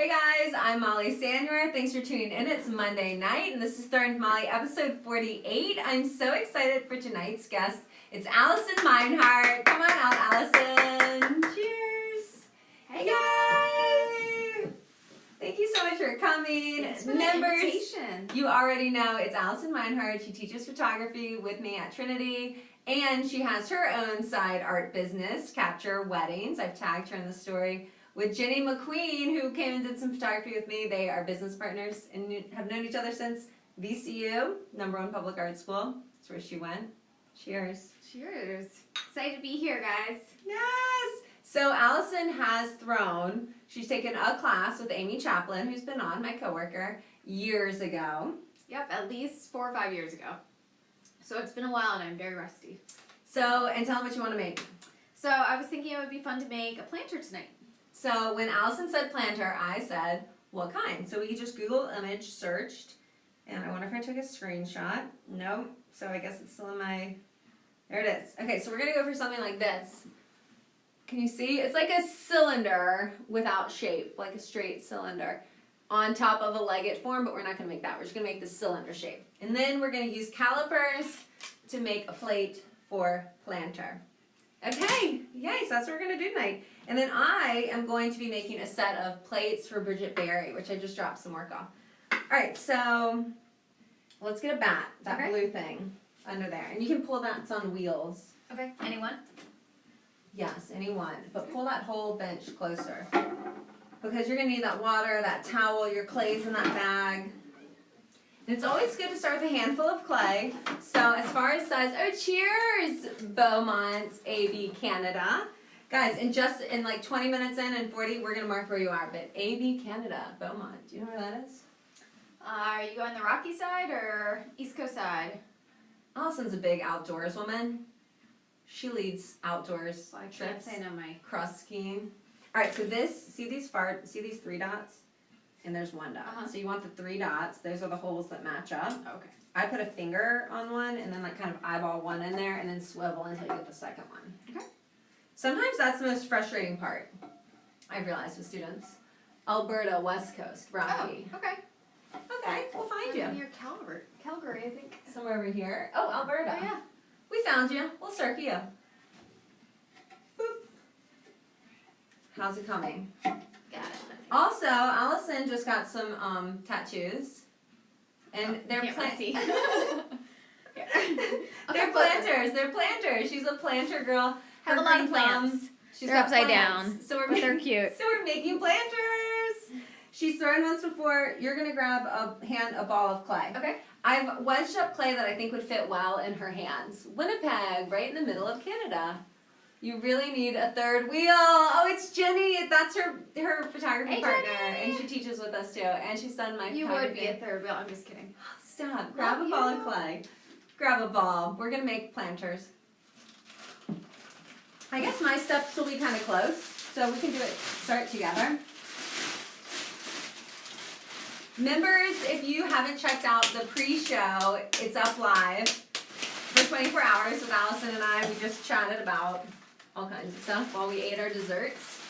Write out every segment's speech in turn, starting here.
Hey guys, I'm Molly Sandwer. Thanks for tuning in. It's Monday night, and this is Thorn Molly episode 48. I'm so excited for tonight's guest. It's Allison Minehart. Come on out, Allison. Cheers. Hey guys. Thank you so much for coming. Thanks for the invitation. You already know it's Allison Minehart. She teaches photography with me at Trinity, and she has her own side art business, Capture Weddings. I've tagged her in the story with Jenny McQueen, who came and did some photography with me. They are business partners and have known each other since VCU, #1 public art school. That's where she went. Cheers. Cheers. Excited to be here, guys. Yes. So Allison has she's taken a class with Amy Chaplin, who's been on, my coworker, years ago. Yep, at least 4 or 5 years ago. So it's been a while and I'm very rusty. So, and tell them what you want to make. So I was thinking it would be fun to make a planter tonight. So when Allison said planter, I said, what kind? So we just Google image searched, and I wonder if I took a screenshot. Nope. So I guess it's still in my, there it is. Okay, so we're going to go for something like this. Can you see? It's like a cylinder without shape, like a straight cylinder on top of a legged form, but we're not going to make that. We're just going to make the cylinder shape. And then we're going to use calipers to make a plate for planter. Okay, yay, so that's what we're going to do tonight. And then I am going to be making a set of plates for Bridget Berry, which I just dropped some work off. All right, so let's get a bat, that blue thing under there. And you can pull that, it's on wheels. Okay, anyone? Yes, anyone. But pull that whole bench closer. Because you're going to need that water, that towel, your clay's in that bag. And it's always good to start with a handful of clay. So as far as size, oh cheers, Beaumont, AB Canada. Guys, in like 20 minutes and 40, we're going to mark where you are. But AB Canada, Beaumont, do you know where that is? Are you going the Rocky side or East Coast side? Allison's a big outdoors woman. She leads outdoors Well, I can't trips, say no, Mike. cross skiing. All right, so see these 3 dots? And there's 1 dot. Uh-huh. So you want the 3 dots. Those are the holes that match up. Okay. I put a finger on one and then like kind of eyeball one in there and then swivel until you get the second one. Okay. Sometimes that's the most frustrating part, I've realized with students. Alberta, West Coast, Rocky. Oh, okay. Okay, we'll find you. Near Calgary, I think. Somewhere over here. Oh, Alberta. Oh, yeah. We found you. We'll circle you. Boop. How's it coming? Got it. Also, Allison just got some tattoos. And they're see. They're planters. They're planters. She's a planter girl. Have a lot of plants. They're upside down, but they're cute. So we're making planters. She's thrown once before. You're gonna grab a ball of clay. Okay. I've wedged up clay that I think would fit well in her hands. Winnipeg, right in the middle of Canada. You really need a third wheel. Oh, it's Jenny. That's her photography partner, Jenny. and she teaches with us too. And she's done my You photography. would be a third wheel. I'm just kidding. Stop. Grab a ball of clay. Grab a ball. We're gonna make planters. I guess my steps will be kind of close, so we can start together. Members, if you haven't checked out the pre-show, it's up live for 24 hours with Allison and I. We just chatted about all kinds of stuff while we ate our desserts.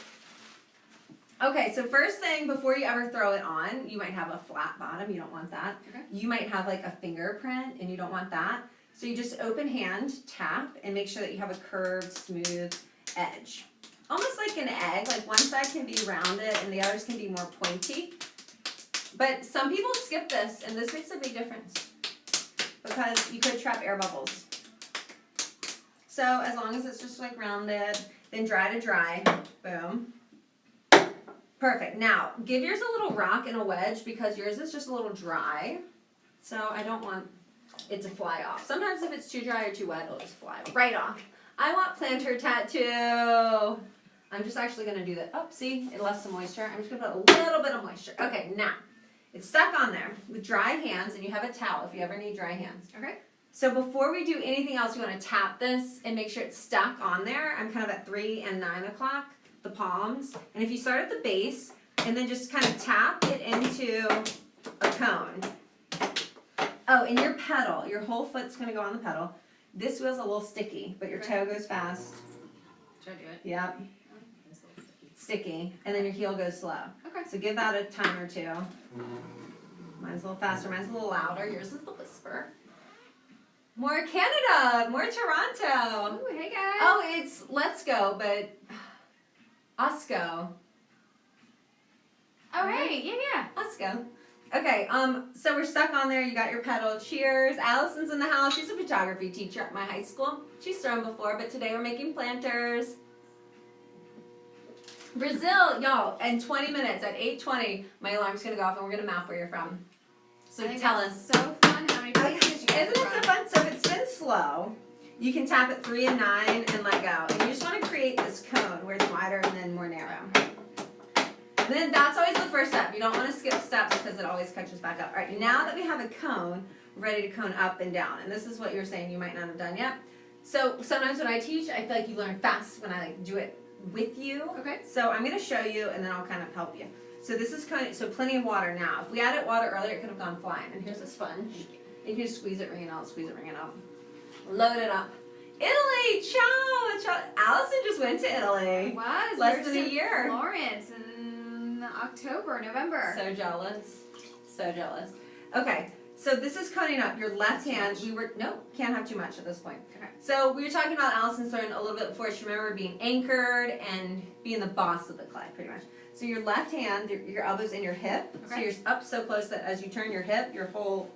Okay, so first thing, before you ever throw it on, you might have a flat bottom. You don't want that. Okay. You might have like a fingerprint, and you don't want that. So you just open hand tap and make sure that you have a curved, smooth edge. Almost like an egg, like one side can be rounded and the others can be more pointy. But some people skip this, and this makes a big difference because you could trap air bubbles. So as long as it's just like rounded, then dry to dry, boom. Perfect. Now, give yours a little rock and a wedge because yours is just a little dry. So I don't want it to fly off. Sometimes if it's too dry or too wet, it'll just fly right off. I want planter tattoo. I'm just actually going to do that. Oh, see? It left some moisture. I'm just going to put a little bit of moisture. Okay, now, it's stuck on there with dry hands, and you have a towel if you ever need dry hands. Okay. So before we do anything else, you want to tap this and make sure it's stuck on there. I'm kind of at 3 and 9 o'clock, the palms. And if you start at the base and then just kind of tap it into a cone. Oh, and your pedal, your whole foot's going to go on the pedal. This wheel's a little sticky, but your toe goes fast. Should I do it? Yep. sticky, and then your heel goes slow. Okay. So give that a time or two. Mine's a little faster, mine's a little louder. Yours is the whisper. More Canada, more Toronto. Ooh, hey guys. Oh, it's let's go, but us go. Oh, hey, yeah. Let's go. Okay, so we're stuck on there. You got your pedal. Cheers. Allison's in the house. She's a photography teacher at my high school. She's thrown before, but today we're making planters. Brazil, y'all, in 20 minutes at 8:20, my alarm's gonna go off and we're gonna map where you're from. So I think tell that's us. so fun how many places you guys Isn't it are so from. fun? So if it's been slow, you can tap at 3 and 9 and let go. And you just want to create this cone where it's wider and then more narrow. And then that's always the first step. You don't want to skip steps because it always catches back up. All right, now that we have a cone, we're ready to cone up and down. And this is what you're saying you might not have done yet. So sometimes when I teach, I feel like you learn fast when I like do it with you. Okay. So I'm going to show you and then I'll kind of help you. So this is cone, so plenty of water now. If we added water earlier, it could have gone flying. And here's a sponge. You can just squeeze it, wring it out, squeeze it, wring it out. Load it up. Italy, ciao, ciao. Allison just went to Italy. Was Less than a year. Florence in October, November. So jealous. So jealous. Okay, so this is coning up. Your left hand, can't have too much at this point. Okay. So we were talking about Allison's learned a little bit before. She remember being anchored and being the boss of the clay, pretty much. So your left hand, your elbow's in your hip. Okay. So you're up so close that as you turn your hip, your whole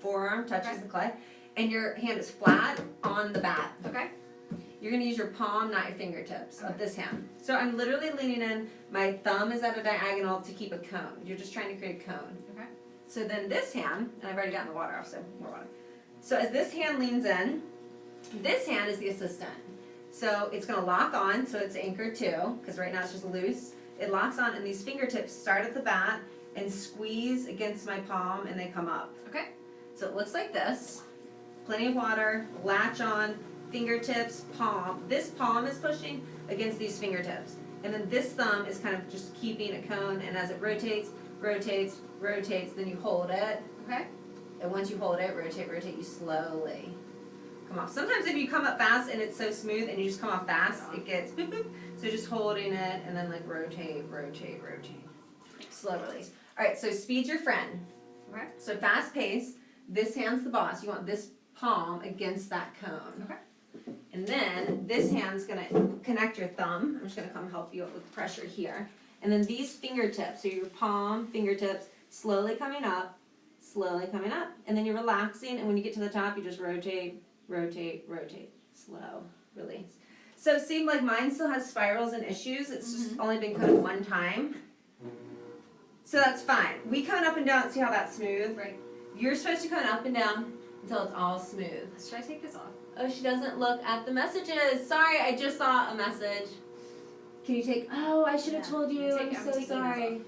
forearm touches Okay. the clay. And your hand is flat on the bat. Okay. You're going to use your palm, not your fingertips of this hand. So I'm literally leaning in. My thumb is at a diagonal to keep a cone. You're just trying to create a cone. Okay. So then this hand, and I've already gotten the water off, so more water. So as this hand leans in, this hand is the assistant. So it's going to lock on, so it's anchored too, because right now it's just loose. It locks on, and these fingertips start at the bat and squeeze against my palm, and they come up. Okay. So it looks like this. Plenty of water, latch on, fingertips, palm. This palm is pushing against these fingertips. And then this thumb is kind of just keeping a cone, and as it rotates, rotates, rotates, then you hold it. Okay. And once you hold it, rotate, rotate, you slowly come off. Sometimes if you come up fast and it's so smooth and you just come off fast, it gets boop, boop. So just holding it and then like rotate, rotate, rotate. Slow release. All right, so speed your friend. Okay. So fast pace, this hand's the boss. You want this palm against that cone. Okay. And then this hand's gonna connect your thumb. I'm just gonna come help you with pressure here. And then these fingertips, so your palm, fingertips, slowly coming up, and then you're relaxing, and when you get to the top, you just rotate, rotate, rotate, slow release. So it seemed like mine still has spirals and issues. It's just only been coated one time. So that's fine. We cone up and down, see how that's smooth? Right. You're supposed to cone up and down until it's all smooth. Should I take this off? Oh, she doesn't look at the messages. Sorry, I just saw a message. Can you take, oh, I should have Yeah. told you. I'm I'm so taking sorry.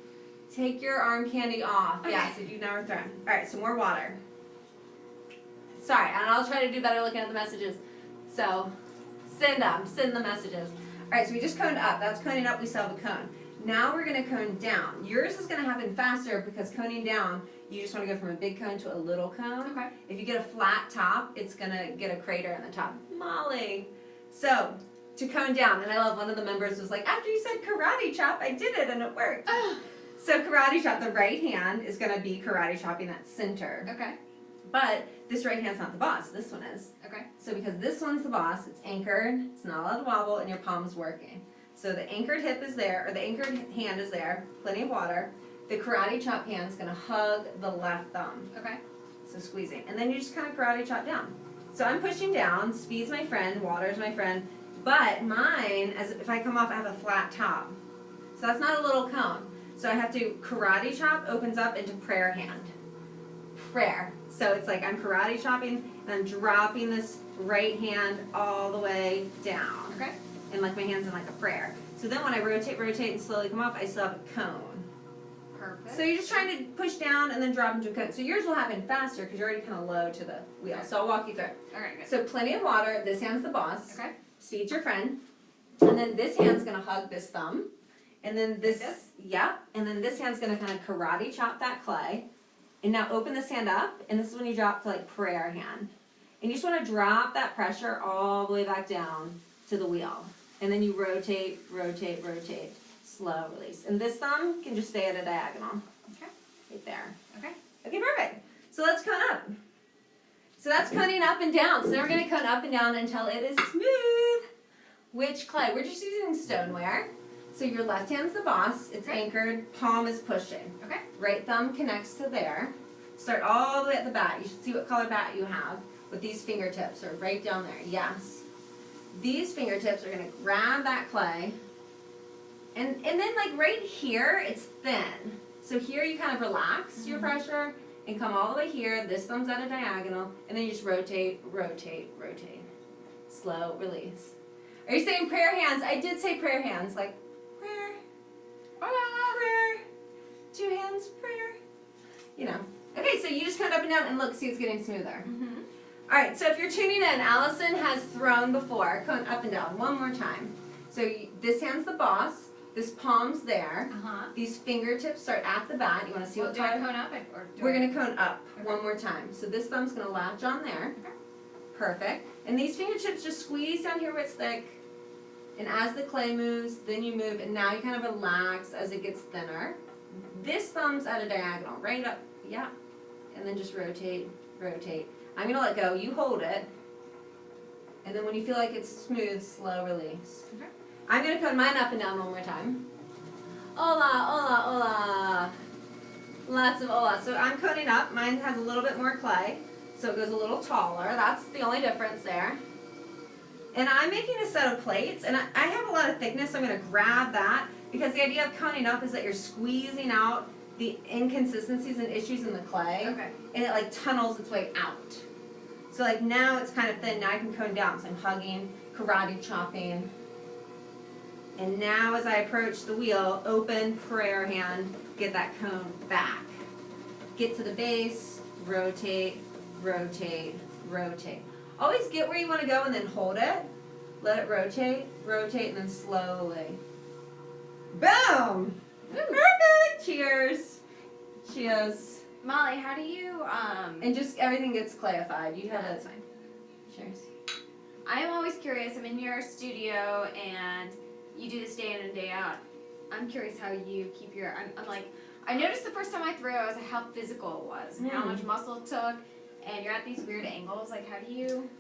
Take your arm candy off. Okay. Yes, if you've never thrown. All right, so more water. Sorry, and I'll try to do better looking at the messages. So, send the messages. All right, so we just coned up. That's coning up, we still have a cone. Now we're gonna cone down. Yours is gonna happen faster because coning down, you just wanna go from a big cone to a little cone. Okay. If you get a flat top, it's gonna get a crater in the top. Molly. So, to cone down, and I love one of the members was like, after you said karate chop, I did it and it worked. So karate chop, the right hand is gonna be karate chopping that center. Okay. But this right hand's not the boss, this one is. Okay. So because this one's the boss, it's anchored, it's not allowed to wobble, and your palm's working. So the anchored hip is there, or the anchored hand is there, plenty of water. The karate chop hand's gonna hug the left thumb. Okay. So squeezing. And then you just kind of karate chop down. So I'm pushing down, speed's my friend, water's my friend, but mine, as if I come off, I have a flat top. So that's not a little cone. So I have to, karate chop opens up into prayer hand. Prayer. So it's like I'm karate chopping and I'm dropping this right hand all the way down. Okay. And like my hand's in like a prayer. So then when I rotate and slowly come off, I still have a cone. Perfect. So you're just trying to push down and then drop into a cone. So yours will happen faster because you're already kind of low to the wheel. Okay. So I'll walk you through. All right. Good. So plenty of water. This hand's the boss. Okay. Speed's your friend. And then this hand's gonna hug this thumb. And then this, Like this? yeah. And then this hand's gonna kind of karate chop that clay. And now open this hand up, and this is when you drop to like prayer hand. And you just wanna drop that pressure all the way back down to the wheel. And then you rotate, rotate, rotate. slow release. And this thumb can just stay at a diagonal. Okay. Right there. Okay. Okay, perfect. So let's cone up. So that's coning up and down. So then we're going to cone up and down until it is smooth. Which clay? We're just using stoneware. So your left hand's the boss. It's anchored. Palm is pushing. Okay. Right thumb connects to there. Start all the way at the bat. You should see what color bat you have with these fingertips are right down there. Yes. These fingertips are going to grab that clay. And then like right here, it's thin. So here you kind of relax your pressure and come all the way here. This thumb's at a diagonal. And then you just rotate, rotate, rotate. Slow release. Are you saying prayer hands? I did say prayer hands. Like prayer, prayer, 2 hands, prayer. You know. Okay, so you just cone up and down and look, see it's getting smoother. All right, so if you're tuning in, Allison has thrown before. Cone up and down one more time. So this hand's the boss. This palm's there. These fingertips start at the bat. You want to see what do I color? cone up? We're going to cone up one more time. So this thumb's going to latch on there. Okay. Perfect. And these fingertips just squeeze down here where it's thick. And as the clay moves, then you move. And now you kind of relax as it gets thinner. This thumb's at a diagonal, right up. Yeah. And then just rotate, rotate. I'm going to let go. You hold it. And then when you feel like it's smooth, slow release. Okay. I'm going to cone mine up and down one more time. Hola, hola, hola. Lots of hola. So I'm coning up. Mine has a little bit more clay. So it goes a little taller. That's the only difference there. And I'm making a set of plates. And I have a lot of thickness, so I'm going to grab that. Because the idea of coning up is that you're squeezing out the inconsistencies and issues in the clay. Okay. And it like tunnels its way out. So like now it's kind of thin. Now I can cone down. So I'm hugging, karate chopping. And now as I approach the wheel, open, prayer hand, get that cone back. Get to the base, rotate, rotate, rotate. Always get where you want to go and then hold it. Let it rotate, rotate, and then slowly. Boom! Perfect! Cheers. Cheers. Molly, how do you And just everything gets clayified. You have that's it. fine. Cheers. I am always curious. I'm in your studio and you do this day in and day out. I'm curious how you keep your. I'm like, I noticed the first time I threw, I was like, how physical it was, and how much muscle it took, and you're at these weird angles. Like, how do you?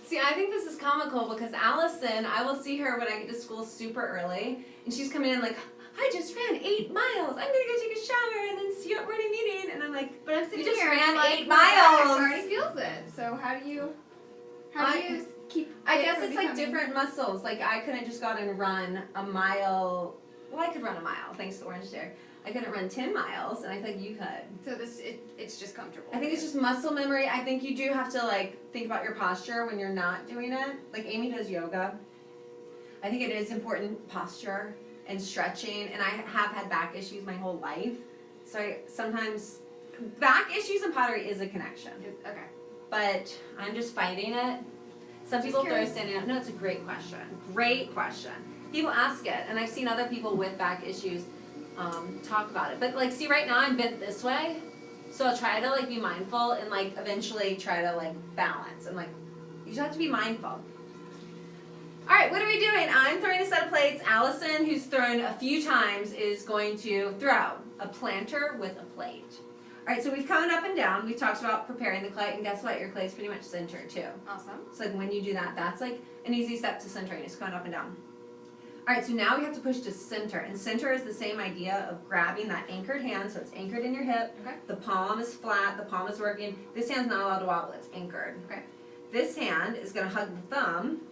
See, I think this is comical because Allison, I will see her when I get to school super early, and she's coming in like, I just ran 8 miles. I'm gonna go take a shower and then see you at morning meeting. And I'm like, But I'm sitting just here ran and I'm like, 8 my back miles. already feels it. So how do you? How do you keep? I it guess from it's like becoming- different muscles. Like I couldn't just go out and run a mile. Well, I could run a mile thanks to Orange Dare. I couldn't run 10 miles, and I think you could. So it's just comfortable. I think it's just muscle memory. I think you do have to like think about your posture when you're not doing it. Like Amy does yoga. I think it is important posture and stretching, and I have had back issues my whole life. So I sometimes back issues and pottery is a connection. Okay. But I'm just fighting it. Some people throw curious. standing up. No, it's a great question. Great question. People ask it, and I've seen other people with back issues talk about it. But like, see, right now I'm bent this way, so I'll try to like be mindful and like eventually try to like balance. And like, you just have to be mindful. All right, what are we doing? I'm throwing a set of plates. Allison, who's thrown a few times, is going to throw a planter with a plate. All right, so we've come up and down. We've talked about preparing the clay, and guess what? Your clay's pretty much centered too. Awesome. So like when you do that, that's like an easy step to centering. It's going up and down. All right, so now we have to push to center, and center is the same idea of grabbing that anchored hand, so it's anchored in your hip. Okay. The palm is flat, the palm is working. This hand's not allowed to wobble, it's anchored. Okay. This hand is gonna hug the thumb,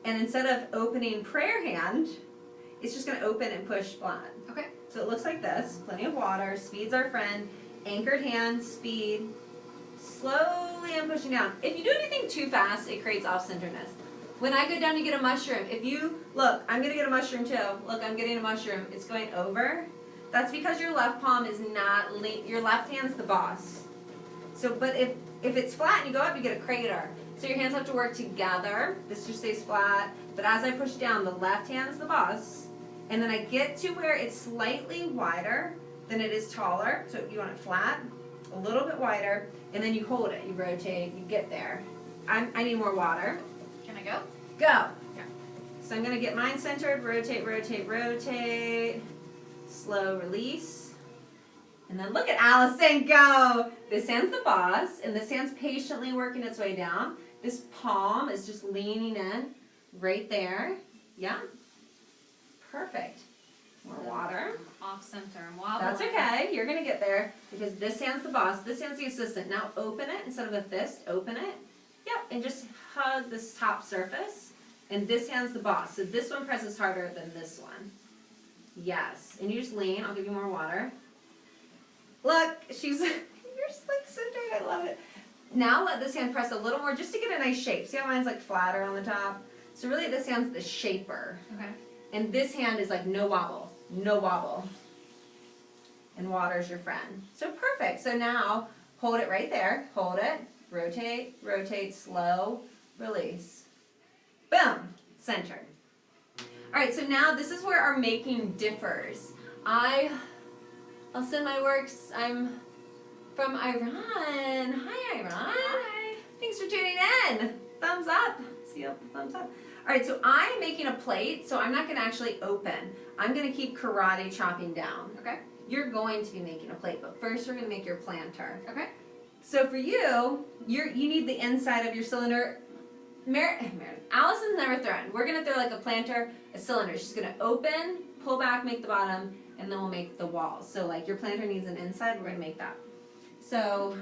and instead of opening prayer hand, it's just gonna open and push flat. Okay. So it looks like this, plenty of water, speed's our friend, anchored hand, speed, slowly I'm pushing down. If you do anything too fast, it creates off-centeredness. When I go down to get a mushroom, if you, look, I'm going to get a mushroom too. Look, I'm getting a mushroom. It's going over. That's because your left palm is not, your left hand's the boss. So, but if it's flat and you go up, you get a crater. So your hands have to work together. This just stays flat. But as I push down, the left hand's the boss. And then I get to where it's slightly wider than it is taller. So you want it flat, a little bit wider, and then you hold it. You rotate, you get there. I need more water. Can I go? Go. Yeah. So I'm going to get mine centered, rotate, rotate, rotate. slow release. And then look at Allison go. This hand's the boss, and this hand's patiently working its way down. This palm is just leaning in right there. Yeah. Perfect. More water. Off center. I'm wobbling. That's okay. You're going to get there because this hand's the boss. This hand's the assistant. Now open it instead of a fist. Open it. Yep. And just hug this top surface. And this hand's the boss. So this one presses harder than this one. Yes. And you just lean. I'll give you more water. Look. She's... You're just like so tight. I love it. Now let this hand press a little more just to get a nice shape. See how mine's like flatter on the top? So really this hand's the shaper. Okay. And this hand is like no wobble. No wobble. And water's your friend. So perfect. So now hold it right there. Hold it. Rotate, rotate, slow, release. Boom. Centered. All right, so now this is where our making differs. I'll send my works. I'm from Iran. Hi, Iran. Hi. Thanks for tuning in. Thumbs up. See you. Thumbs up. All right, so I'm making a plate, so I'm not going to actually open. I'm going to keep karate chopping down. Okay. You're going to be making a plate, but first we're going to make your planter. Okay. So for you, you need the inside of your cylinder. Allison's never thrown. We're going to throw like a planter, a cylinder. She's going to open, pull back, make the bottom, and then we'll make the walls. So like your planter needs an inside, we're going to make that. So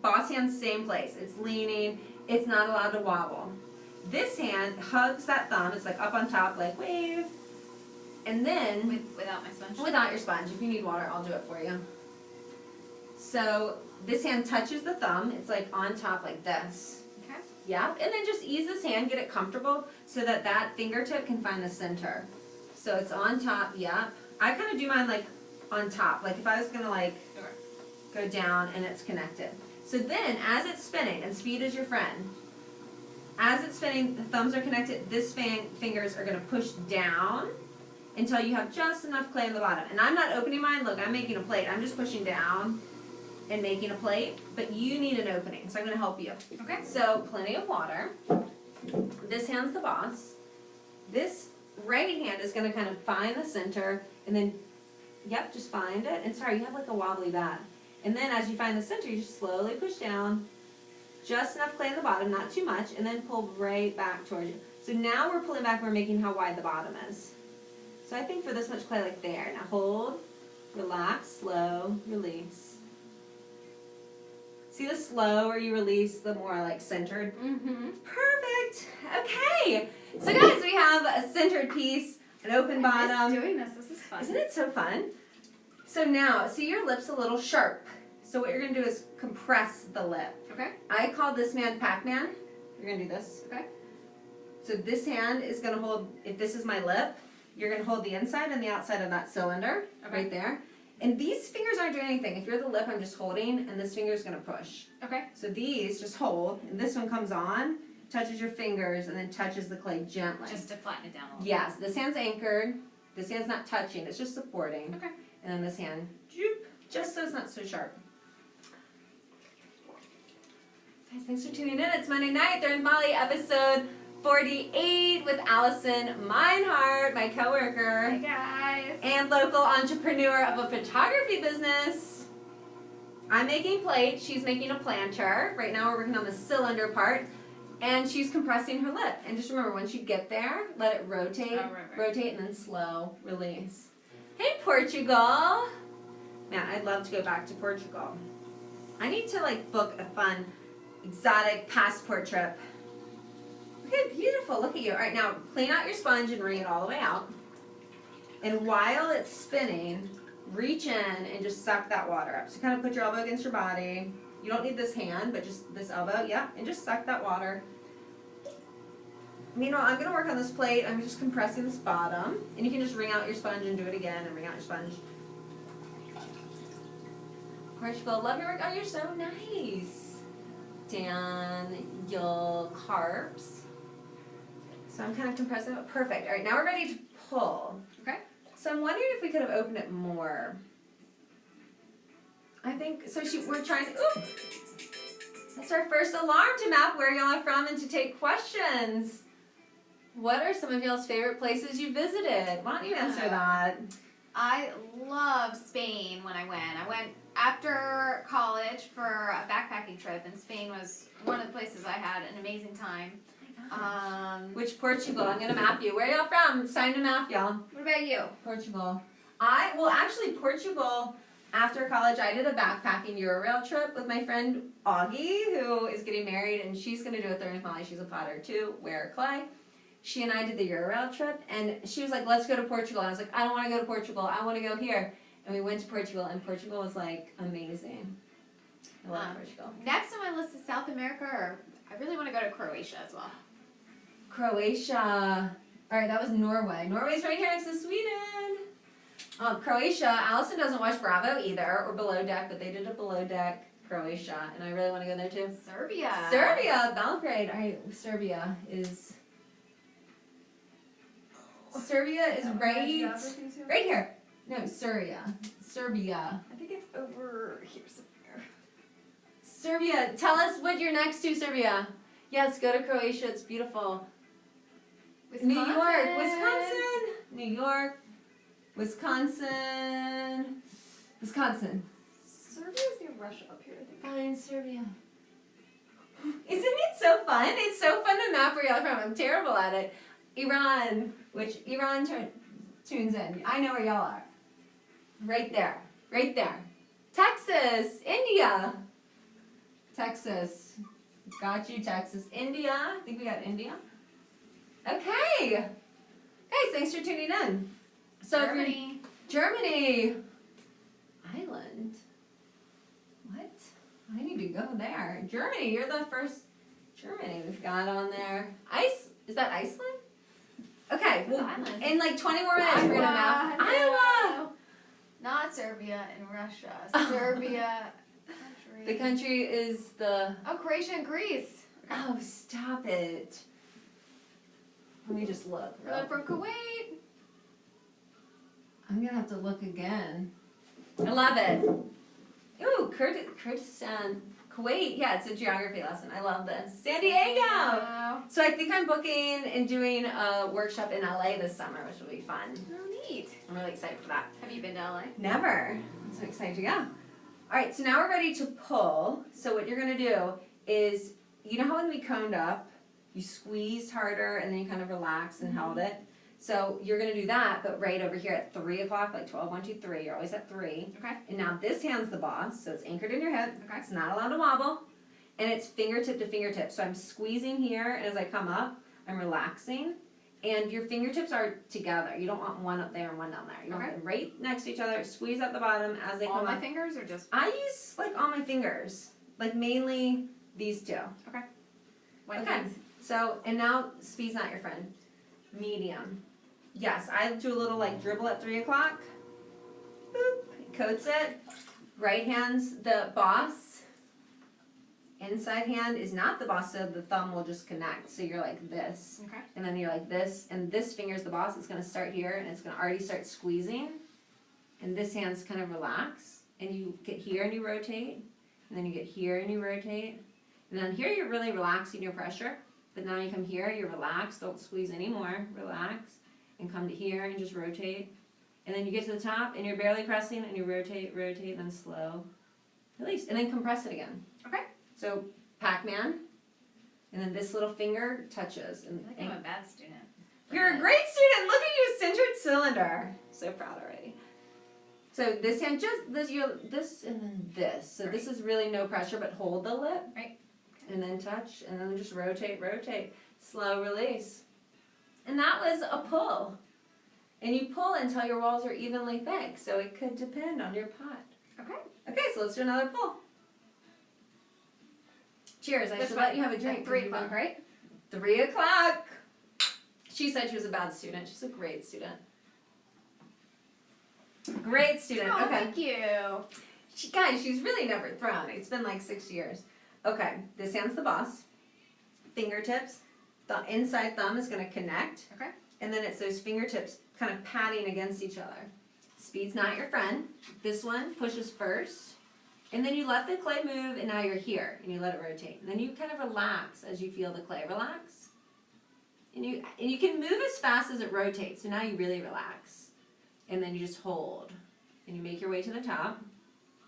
boss hand, same place. It's leaning. It's not allowed to wobble. This hand hugs that thumb. It's like up on top, like wave. And then... Without my sponge? Without your sponge. If you need water, I'll do it for you. So this hand touches the thumb. It's like on top like this. Okay. Yep. And then just ease this hand, get it comfortable so that that fingertip can find the center. So it's on top, yep. I kind of do mine like on top. Like if I was going to like go down and it's connected. So then as it's spinning, and speed is your friend, as it's spinning, the thumbs are connected, this fingers are going to push down until you have just enough clay on the bottom. And I'm not opening mine. Look, I'm making a plate. I'm just pushing down and making a plate, but you need an opening, so I'm going to help you. Okay. So plenty of water. This hand's the boss. This right hand is going to kind of find the center, and then, yep, just find it. And sorry, you have like a wobbly bat. And then as you find the center, you just slowly push down. Just enough clay on the bottom, not too much, and then pull right back towards you. So now we're pulling back, we're making how wide the bottom is. So I think for this much clay, like there. Now hold, relax, slow, release. See the slower you release, the more like centered? Mm-hmm. Perfect. Okay. So guys, we have a centered piece, an open bottom. Doing this is fun. Isn't it so fun? So now, see your lip's a little sharp. So what you're going to do is compress the lip. Okay. I call this man Pac-Man. You're going to do this. Okay. So this hand is going to hold, if this is my lip, you're going to hold the inside and the outside of that cylinder right there. And these fingers aren't doing anything. If you're the lip, I'm just holding, and this finger is going to push. Okay. So these just hold, and this one comes on, touches your fingers, and then touches the clay gently. Just to flatten it down a little. Yes. This hand's anchored. This hand's not touching. It's just supporting. Okay. And then this hand, just so it's not so sharp. Guys, thanks for tuning in. It's Monday night. There's Molly, episode 48 with Allison Minehart, my coworker. Hi, guys. And local entrepreneur of a photography business. I'm making plates. She's making a planter. Right now we're working on the cylinder part. And she's compressing her lip. And just remember, once you get there, let it rotate, rotate, and then slow release. Hey, Portugal. Man, I'd love to go back to Portugal. I need to like book a fun, exotic passport trip. Okay, beautiful. Look at you. All right, now clean out your sponge and wring it all the way out. And while it's spinning, reach in and just suck that water up. So kind of put your elbow against your body. You don't need this hand, but just this elbow. Yeah, and just suck that water. Meanwhile, I'm going to work on this plate. I'm just compressing this bottom. And you can just wring out your sponge and do it again and wring out your sponge. Portugal, love your work. Oh, you're so nice. Daniel Carps. So I'm kind of compressing it. Perfect. All right, now we're ready to pull. Okay. So I'm wondering if we could have opened it more. I think, so we're trying to, ooh. That's our first alarm to map where y'all are from and to take questions. What are some of y'all's favorite places you visited? Why don't you answer that? I love Spain when I went. I went after college for a backpacking trip, and Spain was one of the places I had an amazing time. Which Portugal? I'm gonna map you. Where y'all from? It's time to map y'all. What about you? Portugal. Actually Portugal. After college, I did a backpacking Eurail trip with my friend Augie, who is getting married, and she's gonna do a third Molly. She's a potter too. Wear clay. She and I did the Eurail trip, and she was like, "Let's go to Portugal." And I was like, "I don't want to go to Portugal. I want to go here." And we went to Portugal, and Portugal was like amazing. I love Portugal. Next on my list is South America, or I really want to go to Croatia as well. Croatia. All right, that was Norway. Norway's right here next to Sweden. Croatia. Allison doesn't watch Bravo either, or Below Deck, but they did a Below Deck Croatia, and I really want to go there too. Serbia. Serbia, Belgrade. All right, Serbia is right here. No, Serbia. I think it's over here somewhere. Serbia. Tell us what you're next to, Serbia. Yes, go to Croatia. It's beautiful. Wisconsin. New York, Wisconsin. New York, Wisconsin. Serbia's near Russia up here, I think. Fine, Serbia. Isn't it so fun? It's so fun to map where y'all are from. I'm terrible at it. Iran, which Iran tunes in. I know where y'all are. Right there. Texas, India. Texas. Got you, Texas. India. I think we got India. Okay. Guys, thanks for tuning in. So Germany. Island. What? I need to go there. Germany, you're the first Germany we've got on there. Is that Iceland? Okay, well, in like 20 more minutes we're gonna map Iowa. Not Serbia and Russia. Serbia. The country is the. Oh, Croatia and Greece. Oh, stop it. Let me just look. We're from Kuwait. I'm gonna have to look again. I love it. Ooh, Kurdistan. Kuwait. Yeah, it's a geography lesson. I love this. San Diego. Wow. So I think I'm booking and doing a workshop in LA this summer, which will be fun. Oh, neat. I'm really excited for that. Have you been to LA? Never. I'm so excited to go. All right, so now we're ready to pull. So what you're gonna do is, you know how when we coned up, you squeezed harder and then you kind of relaxed and held it? So you're gonna do that, but right over here at 3 o'clock, like 12, 1, 2, 3, you're always at 3. Okay. And now this hand's the boss, so it's anchored in your hip. Okay. It's not allowed to wobble. And it's fingertip to fingertip. So I'm squeezing here, and as I come up, I'm relaxing. And your fingertips are together. You don't want one up there and one down there. You want them right next to each other. Squeeze at the bottom as they come up. All my fingers or just? I use like all my fingers. Like mainly these two. Okay. Okay. So, and now speed's not your friend. Medium. Yes, I do a little like dribble at 3 o'clock. Boop. Coats it. Right hand's the boss. Inside hand is not the boss, so the thumb will just connect. So you're like this. Okay. And then you're like this, and this finger's the boss. It's going to start here, and it's going to already start squeezing. And this hand's kind of relax. And you get here and you rotate. And then you get here and you rotate. And then here you're really relaxing your pressure. But now you come here, you're relaxed. Don't squeeze anymore. Relax. And come to here and just rotate. And then you get to the top, and you're barely pressing, and you rotate, and then slow. Release. And then compress it again. Okay. So, Pac-Man. And then this little finger touches. And, I think I'm a bad student. You're a great student. Look at you, centered cylinder. So proud already. So this hand, just this and then this. So this is really no pressure, but hold the lip. Right. Okay. And then touch, and then just rotate. Slow release. And that was a pull. And you pull until your walls are evenly thick. So it could depend on your pot. Okay. Okay, so let's do another pull. Cheers. I should let you have a drink. 3 o'clock, right? 3 o'clock. She said she was a bad student. She's a great student. Great student. Oh, okay. thank you. Guys, she's really never thrown. It's been like 6 years. Okay, this hand's the boss. Fingertips. The inside thumb is going to connect. Okay. And then it's those fingertips kind of patting against each other. Speed's not your friend. This one pushes first. And then you let the clay move, and now you're here, and you let it rotate. And then you kind of relax as you feel the clay relax. And you can move as fast as it rotates, so now you really relax. and then you just hold. And you make your way to the top,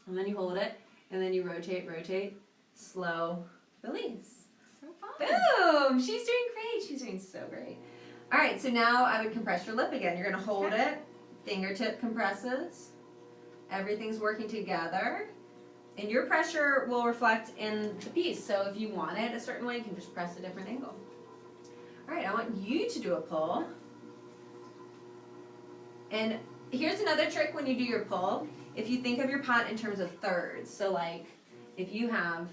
and then you hold it, and then you rotate, slow, release. So fun. Boom! She's doing great. She's doing so great. All right, so now I would compress your lip again. You're gonna hold it, fingertip compresses. Everything's working together. And your pressure will reflect in the piece. So if you want it a certain way, you can just press a different angle. All right, I want you to do a pull. And here's another trick when you do your pull. If you think of your pot in terms of thirds. So like, if you have,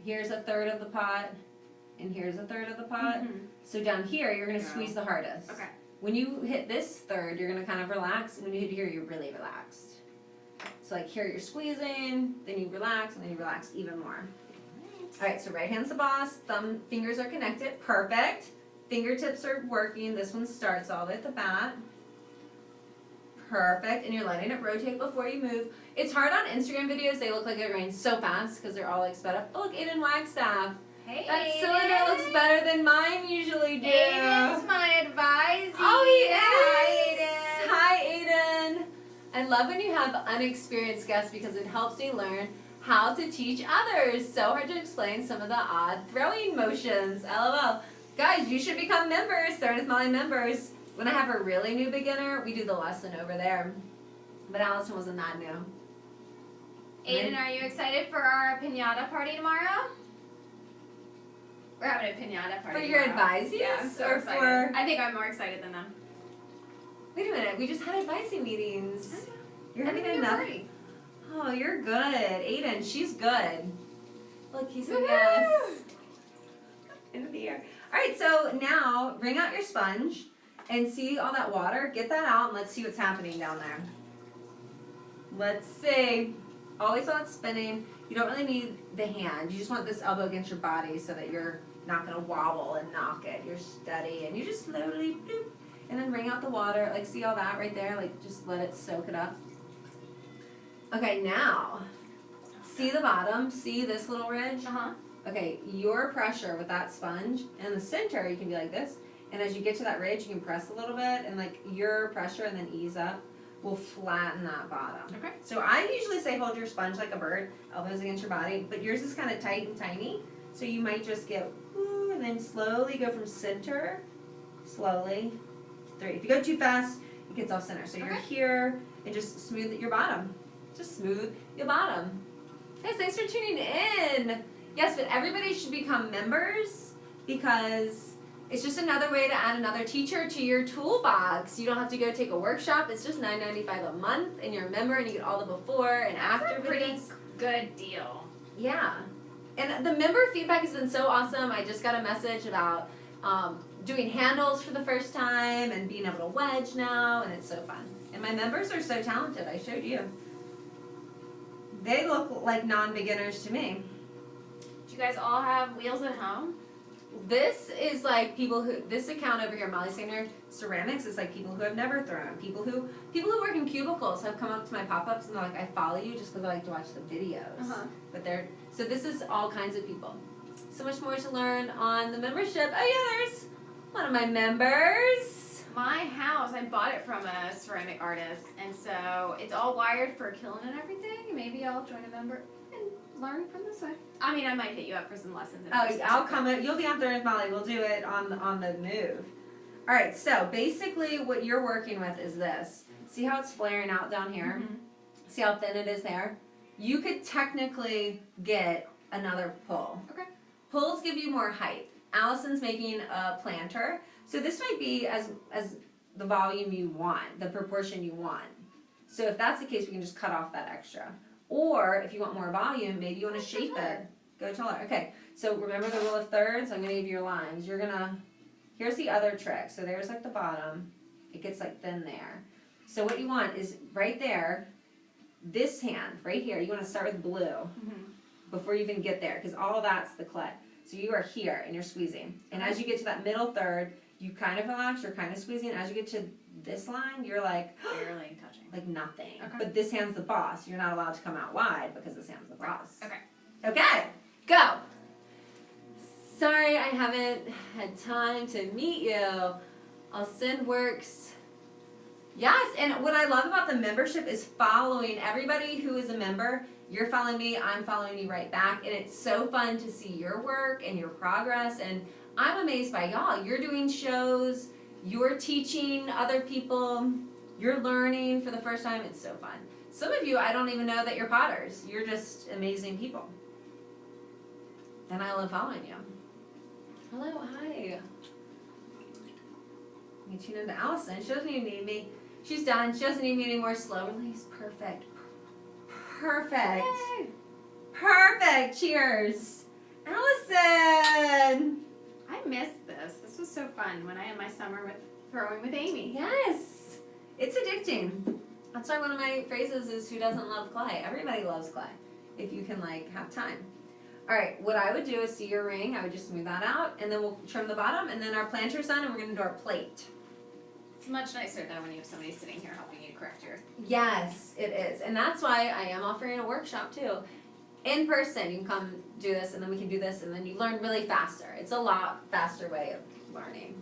here's a third of the pot, and here's a third of the pot. Mm-hmm. So down here, you're gonna squeeze the hardest. Okay. When you hit this third, you're gonna kind of relax. And when you hit here, you're really relaxed. So like here, you're squeezing, then you relax, and then you relax even more. All right, so right hand's the boss, fingers are connected, perfect. Fingertips are working, this one starts all the way at the bat. Perfect, and you're letting it rotate before you move. It's hard on Instagram videos, they look like they're going so fast because they're all like sped up. Oh look, Aiden Wagstaff. Hey, That Aiden. cylinder looks better than mine usually do. Aiden's my advisee. Oh, he Hi, is. Aiden. Hi, Aiden. I love when you have unexperienced guests because it helps me learn how to teach others. So hard to explain some of the odd throwing motions. LOL. Guys, you should become members, Third with Molly members. When I have a really new beginner, we do the lesson over there. But Allison wasn't that new. Aiden, are you excited for our pinata party tomorrow? We're having a pinata party For your tomorrow. advisees? Yeah, I'm so or excited. for... I think I'm more excited than them. Wait a minute, we just had advising meetings. You're I having think enough? party. Oh, you're good. Aiden, she's good. Look, he said Woo-hoo! yes. End of the year. All right, so now bring out your sponge and see all that water. Get that out and let's see what's happening down there. Let's see. Always while it's spinning. You don't really need the hand. You just want this elbow against your body so that you're not going to wobble and knock it. You're steady and you just slowly bloop, and then wring out the water. Like, see all that right there? Like, just let it soak it up. Okay, now, see the bottom? See this little ridge? Uh-huh. Okay, your pressure with that sponge, in the center, you can be like this, and as you get to that ridge, you can press a little bit, and like your pressure and then ease up will flatten that bottom. Okay. So I usually say hold your sponge like a bird, elbows against your body, but yours is kind of tight and tiny, so you might just get, woo, and then slowly go from center, slowly, 3. If you go too fast, it gets off center. So you're here, and just smooth your bottom. Just smooth your bottom. Guys, thanks for tuning in. Yes, but everybody should become members because it's just another way to add another teacher to your toolbox. You don't have to go take a workshop. It's just $9.95 a month, and you're a member, and you get all the before and after That's a pretty videos. good deal. Yeah. And the member feedback has been so awesome. I just got a message about doing handles for the first time and being able to wedge now, and it's so fun. And my members are so talented. I showed you. They look like non-beginners to me. Do you guys all have wheels at home? This is like people who, this account over here, Molly Singer Ceramics, is like people who have never thrown. People who work in cubicles have come up to my pop-ups and they're like, I follow you just because I like to watch the videos. Uh-huh. But so this is all kinds of people. So much more to learn on the membership. Oh yeah, there's one of my members. My house, I bought it from a ceramic artist, and so it's all wired for kiln and everything. Maybe I'll join a member and learn from this way. I mean, I might hit you up for some lessons. Oh, I'll come. You'll be out there with Molly. We'll do it on the move. All right. So basically, what you're working with is this. See how it's flaring out down here? Mm-hmm. See how thin it is there? You could technically get another pull. Okay. Pulls give you more height. Allison's making a planter, so this might be as the volume you want, the proportion you want. So if that's the case, we can just cut off that extra. Or if you want more volume, maybe you want to shape it. Go taller. Okay, so remember the rule of thirds? I'm going to give you your lines. You're going to, here's the other trick. So there's like the bottom. It gets like thin there. So what you want is right there, this hand, right here, you want to start with blue before you even get there, because all that's the clay. So you are here, and you're squeezing. And as you get to that middle third, you kind of relax, you're kind of squeezing. As you get to this line, you're like, barely touching. like nothing. Okay. But this hand's the boss. You're not allowed to come out wide because this hand's the boss. Okay. Okay, go. Sorry I haven't had time to meet you. I'll send works Yes, and what I love about the membership is following everybody who is a member. You're following me, I'm following you right back, and it's so fun to see your work and your progress, and I'm amazed by y'all. You're doing shows, you're teaching other people, you're learning for the first time. It's so fun. Some of you, I don't even know that you're potters. You're just amazing people. And I love following you. Hello, hi. You tune into Allison. She doesn't even need me. She's done. She doesn't need me anymore. Slow release. Perfect. Perfect. Yay. Perfect. Cheers. Allison. I missed this. This was so fun when I had my summer with throwing with Amy. Yes. It's addicting. That's why one of my phrases is, who doesn't love clay? Everybody loves clay. If you can, like, have time. All right, what I would do is see your ring. I would just smooth that out, and then we'll trim the bottom, and then our planter's done, and we're going to do our plate. It's much nicer though when you have somebody sitting here helping you correct yours. Yes, it is. And that's why I am offering a workshop, too. In person, you can come do this, and then we can do this, and then you learn really faster. It's a lot faster way of learning.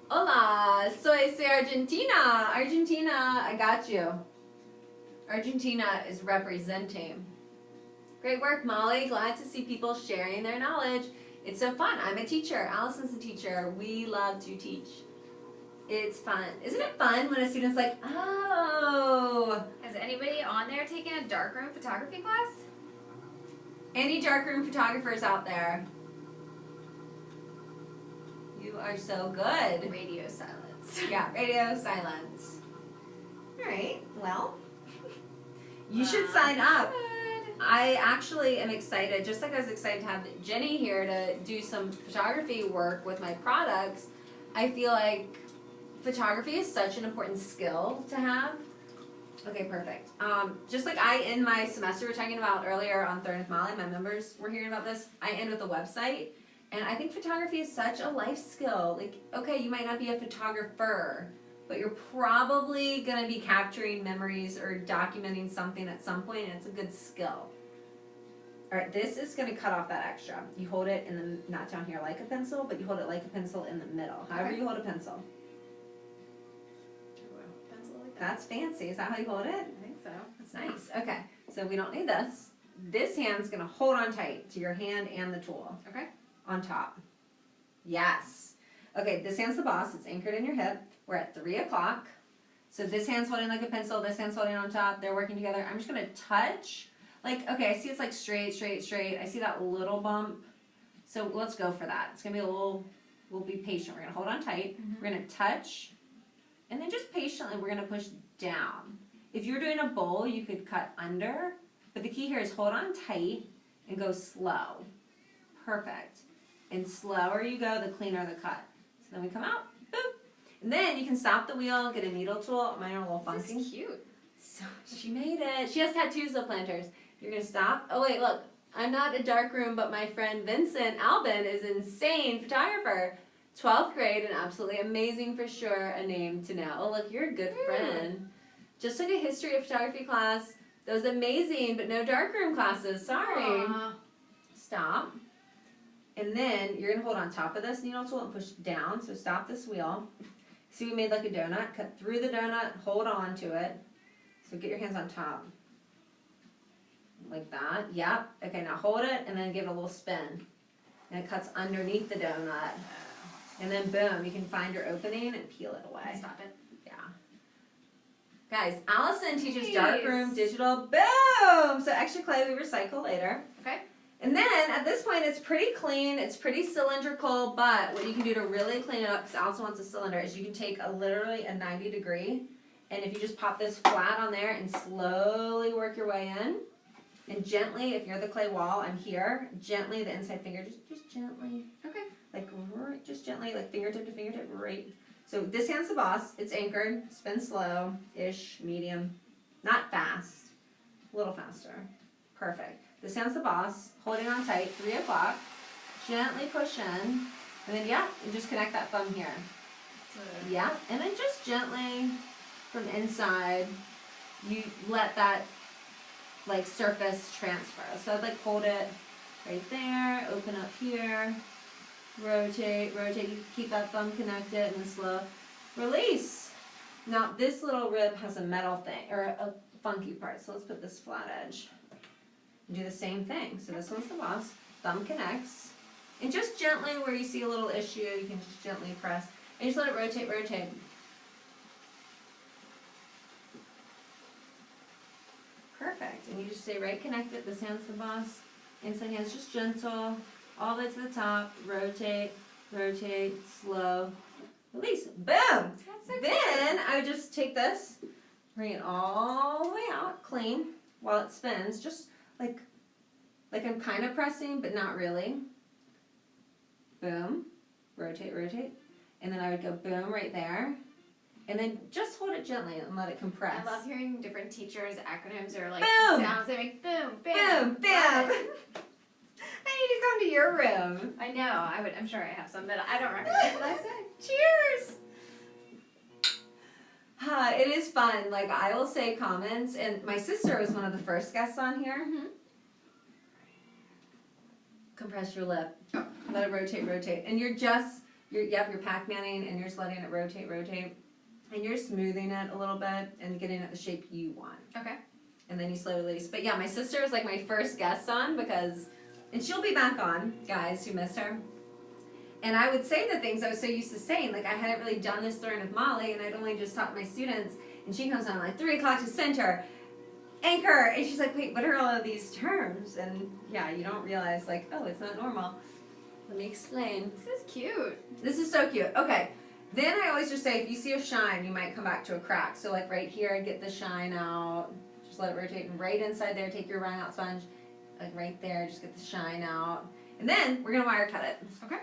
Hola, soy Argentina. Argentina, I got you. Argentina is representing. Great work, Molly. Glad to see people sharing their knowledge. It's so fun. I'm a teacher. Allison's a teacher. We love to teach. It's fun. Isn't it fun when a student's like, oh. Has anybody on there taken a darkroom photography class? Any darkroom photographers out there? You are so good. Radio silence. Yeah, radio silence. All right, well, you should sign up. Good. I actually am excited, just like I was excited to have Jenny here to do some photography work with my products. I feel like photography is such an important skill to have. Okay, perfect. Just like I end my semester, we were talking about earlier on Third with Molly, my members were hearing about this, I end with a website. And I think photography is such a life skill. Like, okay, you might not be a photographer, but you're probably going to be capturing memories or documenting something at some point, and it's a good skill. All right, this is going to cut off that extra. You hold it in the, not down here like a pencil, but you hold it like a pencil in the middle. However you hold a pencil. Pencil like that? That's fancy. Is that how you hold it? I think so. That's nice. Okay, so we don't need this. This hand's going to hold on tight to your hand and the tool. Okay. On top. Yes. Okay, this hand's the boss. It's anchored in your hip. We're at 3 o'clock. So this hand's holding like a pencil. This hand's holding on top. They're working together. I'm just going to touch. Like, okay, I see it's like straight, straight, straight. I see that little bump. So let's go for that. It's going to be a little, we'll be patient. We're going to hold on tight. Mm-hmm. We're going to touch. And then just patiently, we're going to push down. If you're doing a bowl, you could cut under. But the key here is hold on tight and go slow. Perfect. And slower you go, the cleaner the cut. So then we come out, boop. And then you can stop the wheel, get a needle tool. Mine are a little funky. This is cute. So she made it. She has tattoos though, planters. You're gonna stop. Oh wait, look. I'm not a darkroom, but my friend Vincent Albin is an insane photographer. 12th grade and absolutely amazing for sure. A name to know. Oh look, you're a good friend. Just took a history of photography class. That was amazing, but no darkroom classes. Sorry. Aww. Stop. And then you're going to hold on top of this needle tool and push down. So stop this wheel. See, we made like a donut. Cut through the donut. Hold on to it. So get your hands on top. Like that. Yep. Okay, now hold it and then give it a little spin. And it cuts underneath the donut. And then boom, you can find your opening and peel it away. Stop it. Yeah. Guys, Allison teaches Nice. darkroom, digital. Boom! So extra clay we recycle later. Okay. And then, at this point, it's pretty clean, it's pretty cylindrical, but what you can do to really clean it up, because Allison wants a cylinder, is you can take literally a 90 degree, and if you just pop this flat on there and slowly work your way in, and gently, if you're the clay wall, I'm here, gently, the inside finger, just gently, Okay. like, just gently, like fingertip to fingertip, right. So this hand's the boss, it's anchored, spin slow-ish, medium, not fast, a little faster, perfect. This hand's the boss, holding on tight, 3 o'clock. Gently push in. And then, yeah, you just connect that thumb here. Yeah, and then just gently from inside, you let that, like, surface transfer. So I'd, like, hold it right there, open up here, rotate, rotate. You keep that thumb connected, and then slow release. Now this little rib has a metal thing, or a funky part, so let's put this flat edge. And do the same thing. So this one's the boss, thumb connects, and just gently where you see a little issue, you can just gently press, and just let it rotate. Perfect, and you just stay right connected, this hand's the boss, inside hand's just gentle, all the way to the top, rotate, slow, release, boom! That's so Then I would just take this, bring it all the way out, clean, while it spins, just like I'm kind of pressing, but not really. Boom, rotate, and then I would go boom right there, and then just hold it gently and let it compress. I love hearing different teachers' acronyms or like Boom! sounds. They make boom, Boom, bam. I need to come to your room. I know. I'm sure I have some, but I don't recognize what I said. Cheers! It is fun. Like, I will say comments, and my sister was one of the first guests on here. Mm-hmm. Compress your lip. Oh. Let it rotate. And you're Pac-Manning, and you're just letting it rotate. And you're smoothing it a little bit and getting it the shape you want. Okay. And then you slowly release. But yeah, my sister was like my first guest on and she'll be back on, guys who missed her. And I would say the things I was so used to saying, like I hadn't really done this learn with Molly, and I'd only just taught my students, and she comes on like 3 o'clock to center, anchor, and she's like, wait, what are all of these terms? And yeah, you don't realize like, oh, it's not normal. Let me explain. This is cute. This is so cute. Okay. Then I always just say, if you see a shine, you might come back to a crack. So like right here, get the shine out. Just let it rotate. And right inside there, take your wrung out sponge. Like right there, just get the shine out. And then we're going to wire cut it. Okay.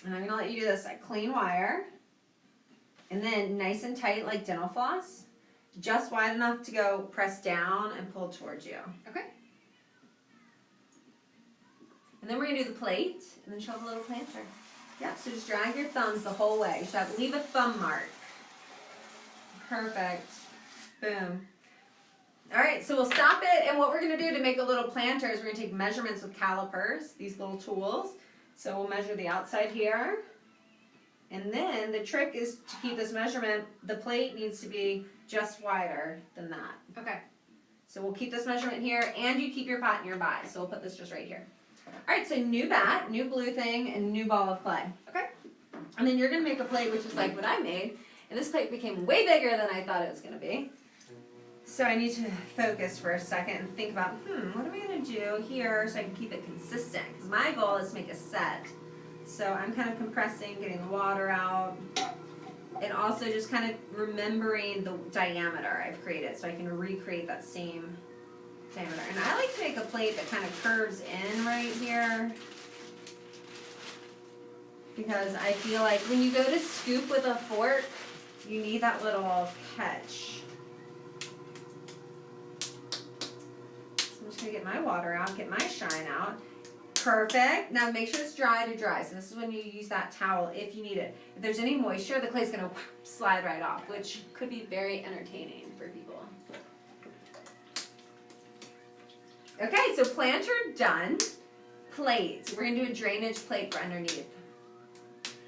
And I'm going to let you do this. I clean wire. And then nice and tight like dental floss. Just wide enough to go press down and pull towards you. Okay. And then we're going to do the plate. And then show the little planter. Yeah, so just drag your thumbs the whole way. You should leave a thumb mark. Perfect. Boom. All right, so we'll stop it, and what we're going to do to make a little planter is we're going to take measurements with calipers, these little tools. So we'll measure the outside here. And then the trick is to keep this measurement, the plate needs to be just wider than that. Okay. So we'll keep this measurement here, and you keep your pot nearby. So we'll put this just right here. All right, so new bat, new blue thing, and new ball of clay. Okay. And then you're going to make a plate, which is like what I made. And this plate became way bigger than I thought it was going to be. So I need to focus for a second and think about, what am I going to do here so I can keep it consistent? Because my goal is to make a set. So I'm kind of compressing, getting the water out. And also just kind of remembering the diameter I've created so I can recreate that same diameter. And I like to make a plate that kind of curves in right here, because I feel like when you go to scoop with a fork, you need that little catch. I'm just going to get my water out, get my shine out. Perfect. Now make sure it's dry to dry. So this is when you use that towel if you need it. If there's any moisture, the clay's going to slide right off, which could be very entertaining for people. Okay, so planter done. Plate. We're going to do a drainage plate for underneath.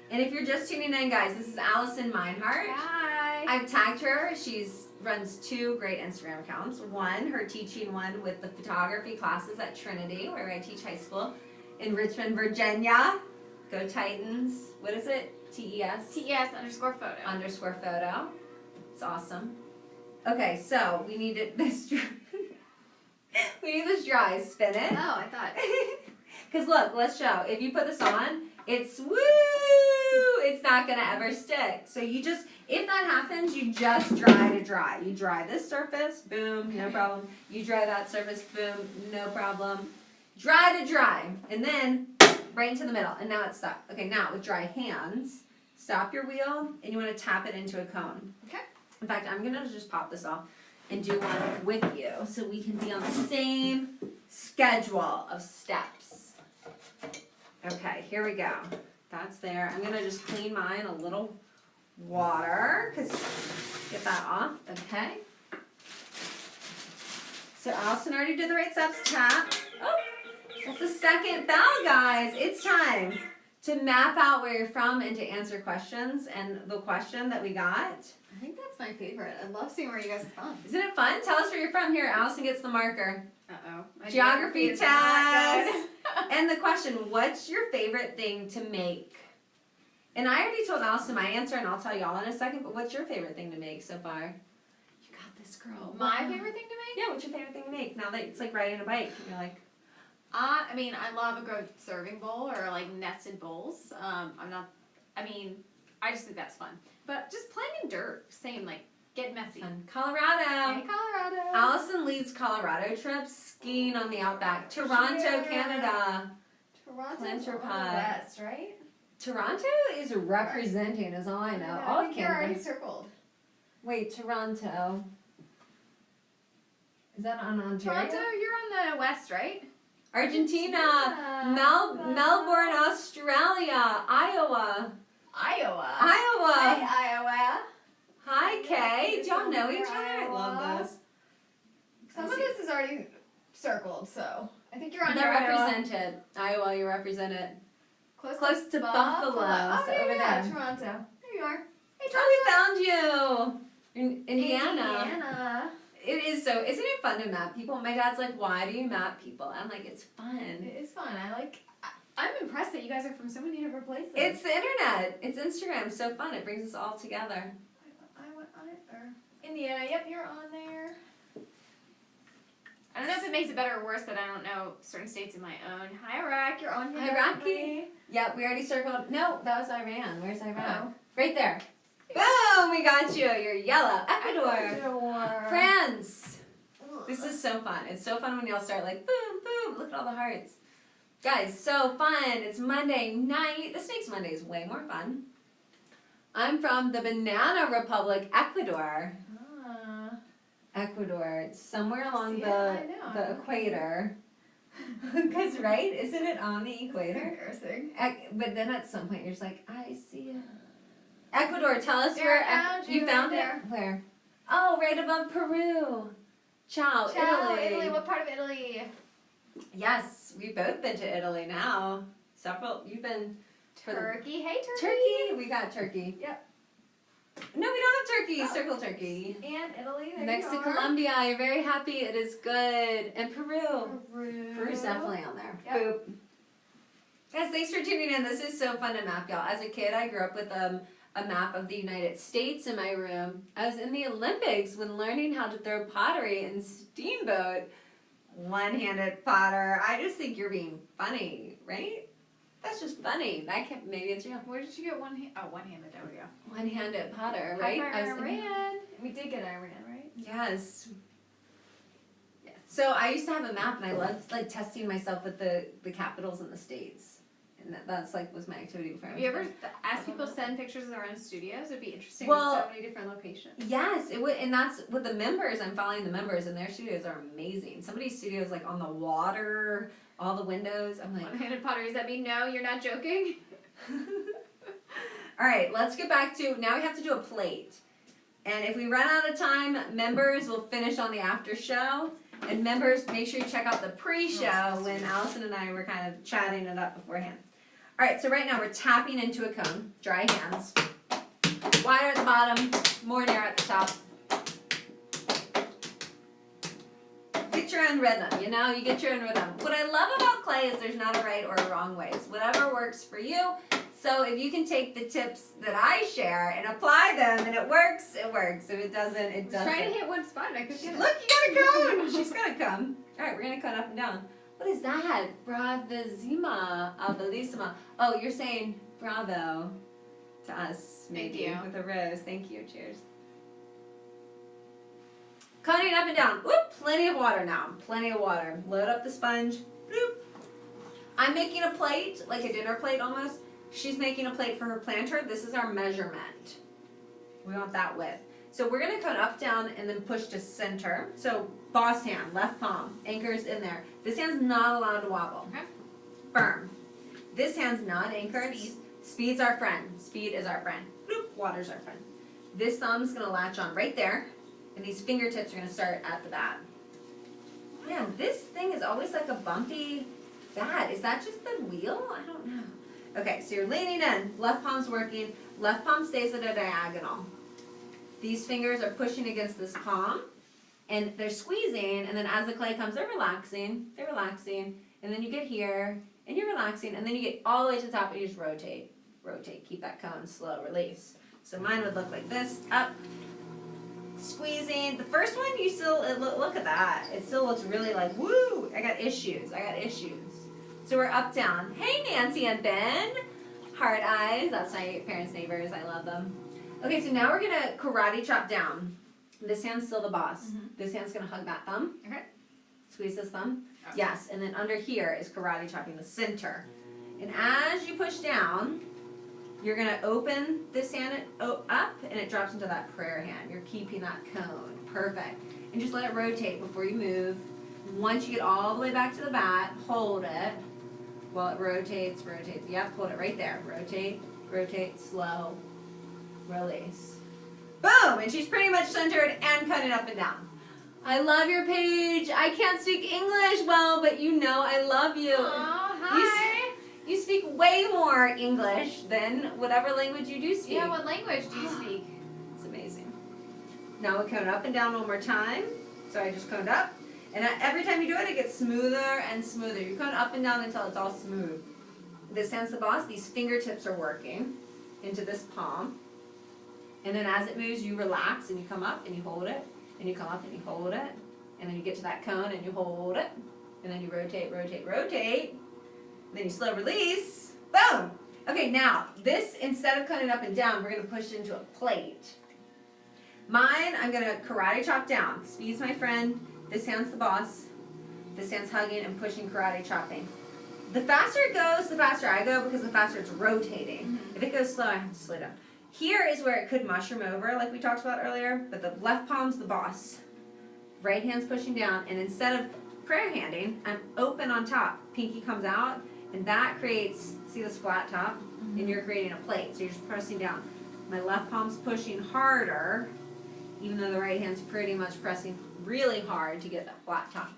And if you're just tuning in, guys, this is Allison Minehart. Hi. I've tagged her. She's runs 2 great Instagram accounts. One, her teaching one with the photography classes at Trinity, where I teach high school in Richmond, Virginia. Go Titans. What is it? TES? TES_photo. It's awesome. Okay, so we need this dry. Spin it. Oh, I thought. Because look, let's show. If you put this on, it's woo! It's not going to ever stick. So you just, if that happens, you just dry to dry. You dry this surface, boom, no problem. You dry that surface, boom, no problem. Dry to dry. And then right into the middle. And now it's stuck. Okay, now with dry hands, stop your wheel, and you want to tap it into a cone. Okay. In fact, I'm going to just pop this off and do one with you so we can be on the same schedule of steps. Okay, here we go. That's there. I'm going to just clean mine a little water, because get that off. Okay. So Allison already did the right steps. Tap. Oh, that's the second bell, guys. It's time to map out where you're from and to answer questions. And the question that we got, I think that's my favorite. I love seeing where you guys are from. isn't it fun? Tell us where you're from. Here, Allison gets the marker. Uh-oh. My Geography is not test. And the question, what's your favorite thing to make? And I already told Allison my answer, and I'll tell y'all in a second, but what's your favorite thing to make so far? You got this, girl. My favorite thing to make? Yeah, what's your favorite thing to make? Now that it's like riding a bike, and you're like, I mean, I love a good serving bowl or like nested bowls. I just think that's fun. But just playing in dirt, same, like, get messy. fun. Colorado. Hey, Colorado. Allison leads Colorado trips, skiing on the outback. Toronto, Yeah. Canada. Toronto's Planter on the pie. west, right? Toronto is representing, is all I know. Yeah, All I of think you're already Canada. circled. Wait, Toronto. Is that on Ontario? Toronto, you're on the west, right? Argentina. Melbourne, Melbourne, Australia. Iowa. Iowa. Iowa. Hi, Iowa. Hi, Kay. Do y'all know each Hi, other? I Iowa. love this. Some of this is already circled, so I think you're on They're your Iowa. represented. Iowa, you're represented. Close to Buffalo, Oh, so there over you are, there. Toronto. There you are. Hey, Oh, we found you. In Indiana. Indiana. It is so, isn't it fun to map people? My dad's like, why do you map people? I'm like, it's fun. It is fun. I'm impressed that you guys are from so many different places. It's the internet. It's Instagram. So fun. It brings us all together. Indiana. Yep, you're on there. I don't know if it makes it better or worse that I don't know certain states in my own. Hi, Iraq. You're on here. Iraqi. Yep, we already circled. No, that was Iran. Where's Iran? Oh. Right there. Boom! We got you. You're yellow. Ecuador. Ecuador. France. This is so fun. It's so fun when y'all start like, boom, boom. Look at all the hearts. Guys, so fun. It's Monday night. This makes Mondays way more fun. I'm from the Banana Republic, Ecuador. Ecuador. It's somewhere along the equator. Because, right? Isn't it on the equator? Embarrassing. But then at some point you're just like, I see it. Ecuador, tell us There, where. found you You found right it? there. Where? Oh, right above Peru. Ciao, Ciao, Italy. Italy. What part of Italy? Yes, we've both been to Italy now. You've been for Turkey. Hey, Turkey. Turkey. We got Turkey. Yep. No, we don't have Turkey. Oh. Circle Turkey. And Italy. There Next you to are. Colombia, you're very happy. It is good. And Peru. Peru. Peru's definitely on there. Yep. Boop. Guys, thanks for tuning in. This is so fun to map, y'all. As a kid, I grew up with a map of the United States in my room. I was in the Olympics when learning how to throw pottery and steamboat. One-handed potter. I just think you're being funny, right? That's just funny. Maybe it's real. Where did you get one-handed? There we go. One-handed potter, High right? five Iran. We did get Iran, right? Yes. So I used to have a map, and I loved like testing myself with the capitals in the states, and that's like was my activity before. Have you ever asked people to send pictures of their own studios? It'd be interesting. Well, with so many different locations. Yes, it would, and that's with the members. I'm following the members, and their studios are amazing. Somebody's studio is like on the water, all the windows. I'm like, One-handed pottery. Does that mean no? You're not joking? all right, let's get back to now. We have to do a plate, and if we run out of time, members will finish on the after show. And members, make sure you check out the pre-show when Allison and I were kind of chatting it up beforehand. All right, so right now we're tapping into a cone. Dry hands. Wider at the bottom, more narrow at the top. Get your own rhythm, you know? You get your own rhythm. What I love about clay is there's not a right or a wrong way. It's whatever works for you. So if you can take the tips that I share and apply them and it works, it works. If it doesn't, it doesn't. Trying to hit one spot and I couldn't get it. Look, you got a cone. She's got a cone. All right, we're going to cone up and down. What is that? Bravissima, bellissima. Oh, you're saying bravo to us, maybe, Thank you. with a rose. Thank you. Cheers. Coning up and down. Whoop, plenty of water now. Plenty of water. Load up the sponge. Bloop. I'm making a plate, like a dinner plate almost. She's making a plate for her planter. This is our measurement. We want that width. So we're going to cut up, down, and then push to center. So boss hand, left palm, anchors in there. This hand's not allowed to wobble. Okay. Firm. This hand's not anchored. Speed. Speed's our friend. Speed is our friend. Bloop, water's our friend. This thumb's going to latch on right there, and these fingertips are going to start at the bat. Man, this thing is always like a bumpy bat. Is that just the wheel? I don't know. Okay, so you're leaning in, left palm's working, left palm stays at a diagonal. These fingers are pushing against this palm, and they're squeezing, and then as the clay comes, they're relaxing, and then you get here, and you're relaxing, and then you get all the way to the top, and you just rotate, keep that cone slow, release. So mine would look like this, up, squeezing. The first one, you still, look at that, it still looks really like, woo, I got issues. So we're up, down. Hey, Nancy and Ben. Heart eyes, that's my parents' neighbors, I love them. Okay, so now we're gonna karate chop down. This hand's still the boss. Mm-hmm. This hand's gonna hug that thumb. Okay. Squeeze this thumb. Okay. Yes, and then under here is karate chopping the center. And as you push down, you're gonna open this hand up and it drops into that prayer hand. You're keeping that cone. Perfect. And just let it rotate before you move. Once you get all the way back to the bat, hold it while it rotates. Yep, hold it right there. Rotate, slow, release. Boom! And she's pretty much centered and cutting up and down. I love your page. I can't speak English well, but you know I love you. Aw, hi. You speak way more English than whatever language you do speak. Yeah, what language do you speak? It's amazing. Now we'll cone up and down one more time. So I just coned up. And every time you do it, it gets smoother and smoother. You cone up and down until it's all smooth. This hand's the boss. These fingertips are working into this palm. And then as it moves, you relax and you come up and you hold it. And you come up and you hold it. And then you get to that cone and you hold it. And then you rotate. And then you slow release. Boom! Okay, now, this, instead of cutting up and down, we're going to push into a plate. Mine, I'm going to karate chop down. Speed's my friend. This hand's the boss. This hand's hugging and pushing, karate chopping. The faster it goes, the faster I go, because the faster it's rotating. Mm-hmm. If it goes slow, I have to slow down. Here is where it could mushroom over, like we talked about earlier, but the left palm's the boss. Right hand's pushing down, and instead of prayer handing, I'm open on top. Pinky comes out, and that creates, see this flat top? Mm-hmm. And you're creating a plate, so you're just pressing down. My left palm's pushing harder, even though the right hand's pretty much pressing really hard to get that flat top.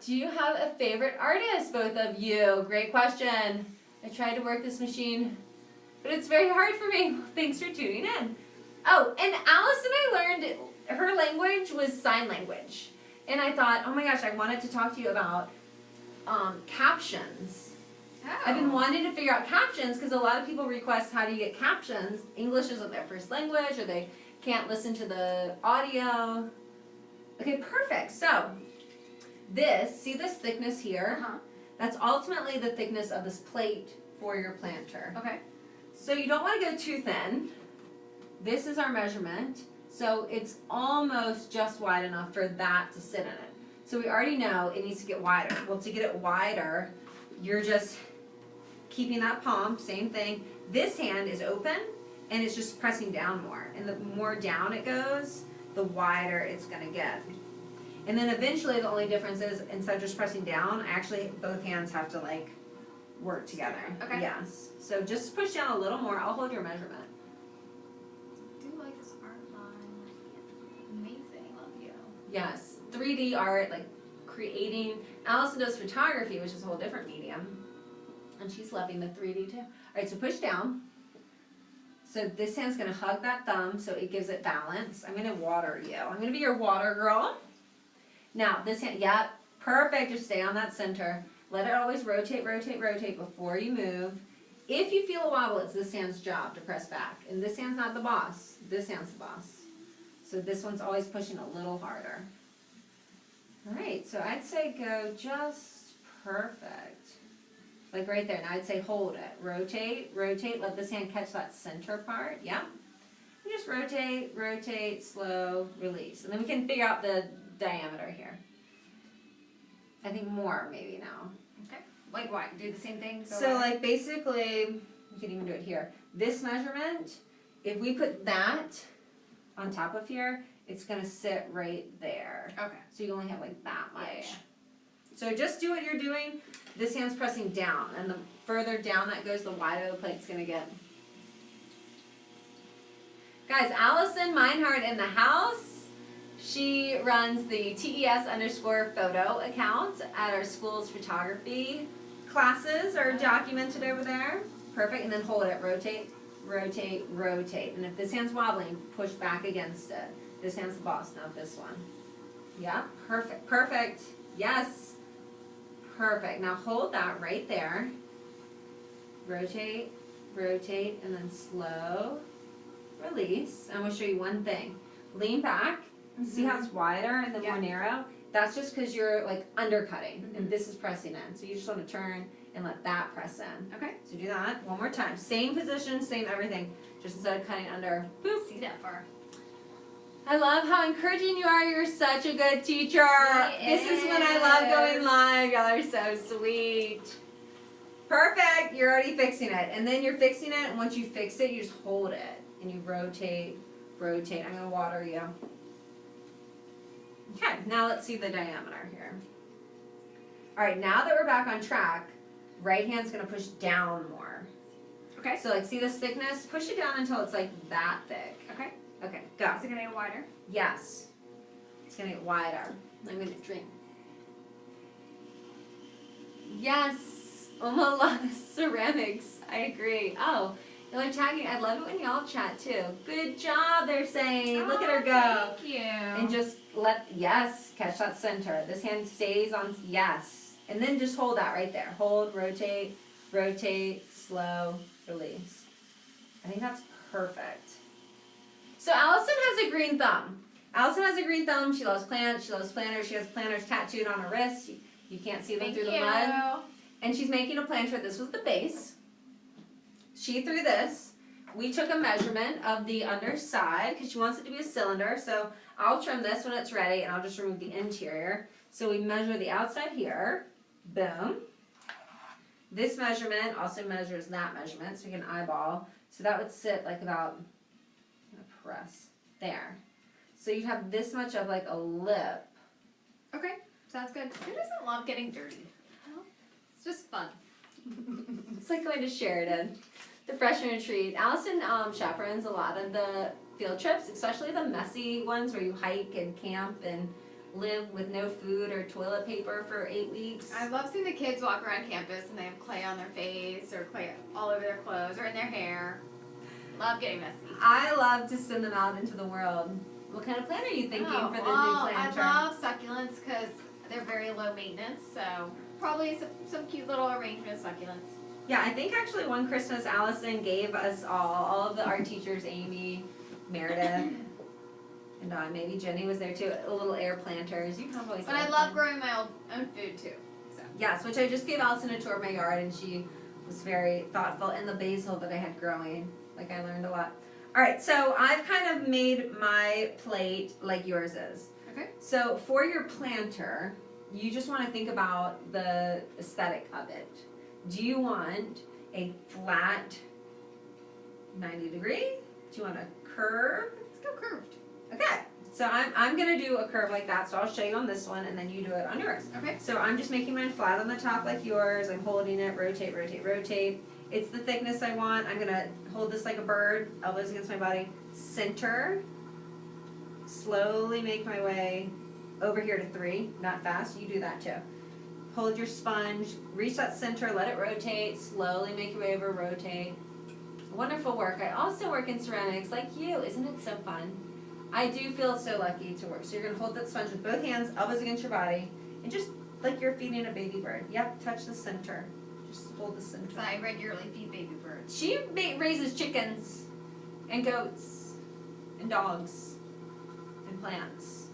Do you have a favorite artist, both of you? Great question. I tried to work this machine, but it's very hard for me. Thanks for tuning in. Oh, and Allison, I learned her language was sign language. And I thought, oh my gosh, I wanted to talk to you about captions. Oh. I've been wanting to figure out captions because a lot of people request how do you get captions. English isn't their first language, or they can't listen to the audio. Okay, perfect. So, see this thickness here? Uh-huh. That's ultimately the thickness of this plate for your planter. Okay. So you don't want to go too thin. This is our measurement. So it's almost just wide enough for that to sit in it. So we already know it needs to get wider. Well, to get it wider, you're just keeping that palm, same thing. This hand is open and it's just pressing down more. And the more down it goes, the wider it's going to get. And then eventually the only difference is instead of just pressing down, actually both hands have to like work together. Okay. Yes. So just push down a little more. I'll hold your measurement. I do like this art line. Amazing. Love you. Yes. 3D art, like creating. Allison does photography, which is a whole different medium. And she's loving the 3D too. All right, so push down. So this hand's going to hug that thumb so it gives it balance. I'm going to water you. I'm going to be your water girl. Now, this hand, yep, perfect. Just stay on that center. Let it always rotate before you move. If you feel a wobble, it's this hand's job to press back. And this hand's not the boss. This hand's the boss. So this one's always pushing a little harder. All right, so I'd say go just perfect. Like right there. Now I'd say hold it. Rotate, let this hand catch that center part. Yeah. And just rotate, slow, release. And then we can figure out the diameter here. I think more maybe now. Okay. Like what? Do the same thing? So like basically, you can even do it here. This measurement, if we put that on top of here, it's going to sit right there. Okay. So you only have like that much. Yeah. So just do what you're doing. This hand's pressing down, and the further down that goes, the wider the plate's going to get. Guys, Allison Minehart in the house. She runs the TES_photo account at our school's photography classes are documented over there. Perfect, and then hold it, rotate, rotate, rotate. And if this hand's wobbling, push back against it. This hand's the boss, not this one. Yeah, perfect, perfect. Yes, perfect. Now hold that right there. Rotate, rotate, and then slow release. I'm gonna show you one thing. Lean back. See how it's wider and then more narrow? That's just because you're like undercutting and this is pressing in. So you just want to turn and let that press in. Okay. So do that one more time. Same position, same everything. Just instead of cutting under. Boop. See that far. I love how encouraging you are. You're such a good teacher. This is when I love going live. Y'all are so sweet. Perfect. You're already fixing it. And then you're fixing it, and once you fix it, you just hold it. And you rotate, rotate. I'm going to water you. Okay, now let's see the diameter here. All right, now that we're back on track, right hand's going to push down more. Okay. So like, see this thickness? Push it down until it's like that thick. Okay. Okay, go. Is it gonna get wider? Yes. It's going to get wider. I'm going to drink. Yes. Oh, a lot of ceramics. I agree. Oh, y'all are tagging. I love it when y'all chat too. Good job, they're saying. Look at her go. Thank you. And just yes, catch that center. This hand stays on, yes. And then just hold that right there. Hold, rotate, rotate, slow, release. I think that's perfect. So Allison has a green thumb. Allison has a green thumb. She loves plants. She loves planters. She has planters tattooed on her wrist. You can't see them through the mud. And she's making a planter. This was the base. She threw this. We took a measurement of the underside because she wants it to be a cylinder. So I'll trim this when it's ready and I'll just remove the interior. So we measure the outside here. Boom. This measurement also measures that measurement, so we can eyeball. So that would sit like about, I'm gonna press, there. So you'd have this much of like a lip. Okay, sounds good. Who doesn't love getting dirty? Well, it's just fun. It's like going to Sheridan, the freshman retreat. Allison chaperones a lot of the field trips, especially the messy ones where you hike and camp and live with no food or toilet paper for 8 weeks. I love seeing the kids walk around campus and they have clay on their face or clay all over their clothes or in their hair. Love getting messy. I love to send them out into the world. What kind of plant are you thinking for the new planter? I love succulents because they're very low maintenance, so probably some cute little arrangement of succulents. Yeah, I think actually one Christmas Allison gave us all of the art teachers, Amy, Meredith, and maybe Jenny was there too, little air planters. You can always. But I love growing my own food too. So. Yes, which I just gave Allison a tour of my yard and she was very thoughtful. And the basil that I had growing, like I learned a lot. All right, so I've kind of made my plate like yours is. Okay. So for your planter, you just want to think about the aesthetic of it. Do you want a flat 90 degree? Do you want a curve? Let's go curved. Okay, so I'm going to do a curve like that, so I'll show you on this one and then you do it on yours. Okay. So I'm just making mine flat on the top like yours. I'm holding it, rotate, rotate, rotate. It's the thickness I want. I'm going to hold this like a bird, elbows against my body. Center. Slowly make my way over here to 3. Not fast, you do that too. Hold your sponge, reach that center, let it rotate. Slowly make your way over, rotate. Wonderful work. I also work in ceramics like you. Isn't it so fun? I do feel so lucky to work. So you're going to hold that sponge with both hands, elbows against your body, and just like you're feeding a baby bird. Yep, touch the center. Just hold the center. So I regularly feed baby birds. She raises chickens and goats and dogs and plants.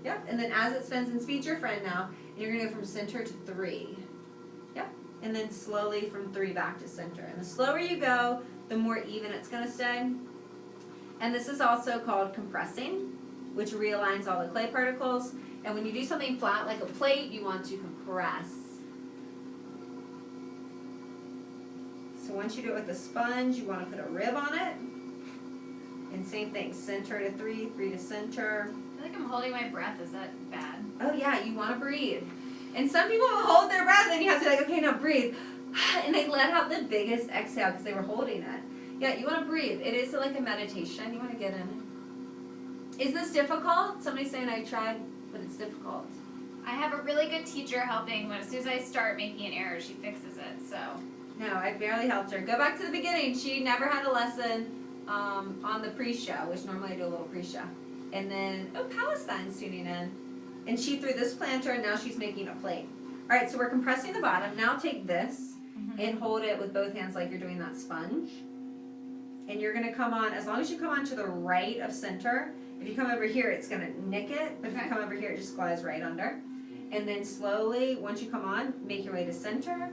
Yep, and then as it spins, and speed's your friend now, and you're going to go from center to 3. Yep, and then slowly from 3 back to center. And the slower you go, the more even it's going to stay. And this is also called compressing, which realigns all the clay particles. And when you do something flat like a plate, you want to compress. So once you do it with a sponge, you want to put a rib on it. And same thing, center to 3, 3 to center. I feel like I'm holding my breath. Is that bad? Oh yeah, you want to breathe. And some people will hold their breath and you have to be like, okay, now breathe. And they let out the biggest exhale because they were holding it. Yeah, you want to breathe. It is like a meditation. You want to get in it. Is this difficult? Somebody's saying I tried, but it's difficult. I have a really good teacher helping, but as soon as I start making an error, she fixes it, so. No, I barely helped her. Go back to the beginning. She never had a lesson on the pre-show, which normally I do a little pre-show. And then, oh, Palestine's tuning in. And she threw this planter, and now she's making a plate. All right, so we're compressing the bottom. Now take this and hold it with both hands like you're doing that sponge. And you're going to come on, as long as you come on to the right of center. If you come over here, it's going to nick it. But if you come over here, it just glides right under. And then slowly, once you come on, make your way to center.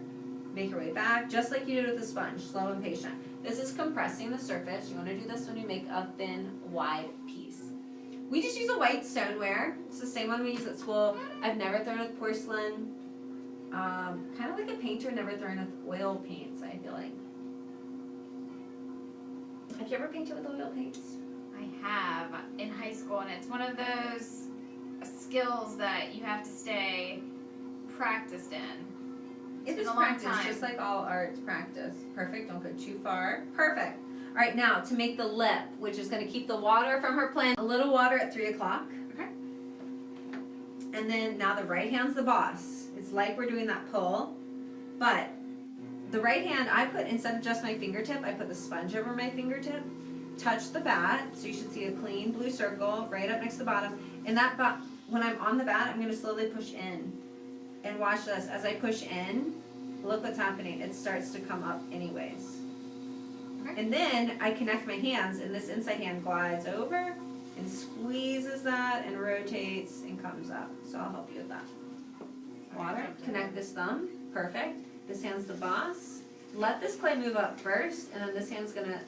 Make your way back, just like you did with the sponge, slow and patient. This is compressing the surface. You want to do this when you make a thin, wide piece. We just use a white stoneware. It's the same one we use at school. I've never thrown with porcelain. Kind of like a painter never thrown with oil paints, I feel like. Have you ever painted with oil paints? I have in high school, and it's one of those skills that you have to stay practiced in. It is been a long practice, time. just like all arts practice. Perfect, don't go too far. Perfect. All right, now to make the lip, which is going to keep the water from her plant. A little water at 3 o'clock. Okay. And then now the right hand's the boss. It's like we're doing that pull, but the right hand, I put, instead of just my fingertip, I put the sponge over my fingertip. Touch the bat, so you should see a clean blue circle right up next to the bottom. And that when I'm on the bat, I'm going to slowly push in. And watch this. As I push in, look what's happening. It starts to come up anyways. Okay. And then I connect my hands, and this inside hand glides over and squeezes that and rotates and comes up. So I'll help you with that. Water. Connect this thumb. Perfect. This hand's the boss. Let this clay move up first, and then this hand's going to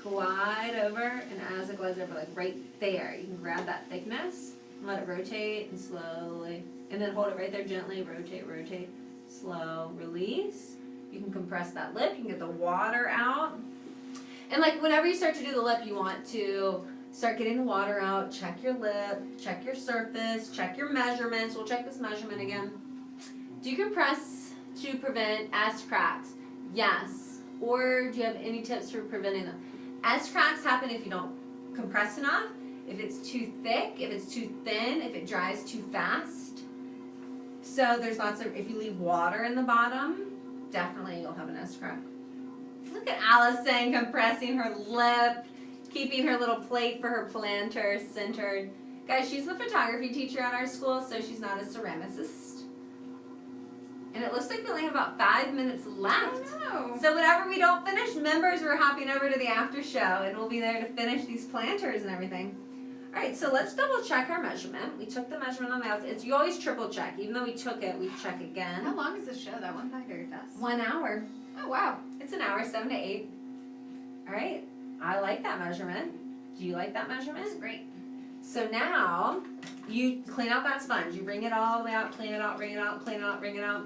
glide over, and as it glides over, like right there, you can grab that thickness and let it rotate and slowly. And then hold it right there gently, rotate, rotate, slow, release. You can compress that lip, you can get the water out. And like whenever you start to do the lip, you want to start getting the water out, check your lip, check your surface, check your measurements. We'll check this measurement again. Do you compress to prevent S cracks? Yes. Or do you have any tips for preventing them? S cracks happen if you don't compress enough, if it's too thick, if it's too thin, if it dries too fast. So there's lots of, if you leave water in the bottom, definitely you'll have an S crack. Look at Allison compressing her lip, keeping her little plate for her planter centered. Guys, she's the photography teacher at our school, so she's not a ceramicist. And it looks like we only have about 5 minutes left. Oh no. So whenever we don't finish, members, we're hopping over to the after show, and we'll be there to finish these planters and everything. All right, so let's double check our measurement. We took the measurement on the outside. You always triple check. Even though we took it, we check again. How long is this show? That went by very fast. 1 hour. Oh wow. It's an hour, 7 to 8. All right, I like that measurement. Do you like that measurement? That's great. So now, you clean out that sponge. You bring it all the way out, clean it out, bring it out, clean it out, bring it out.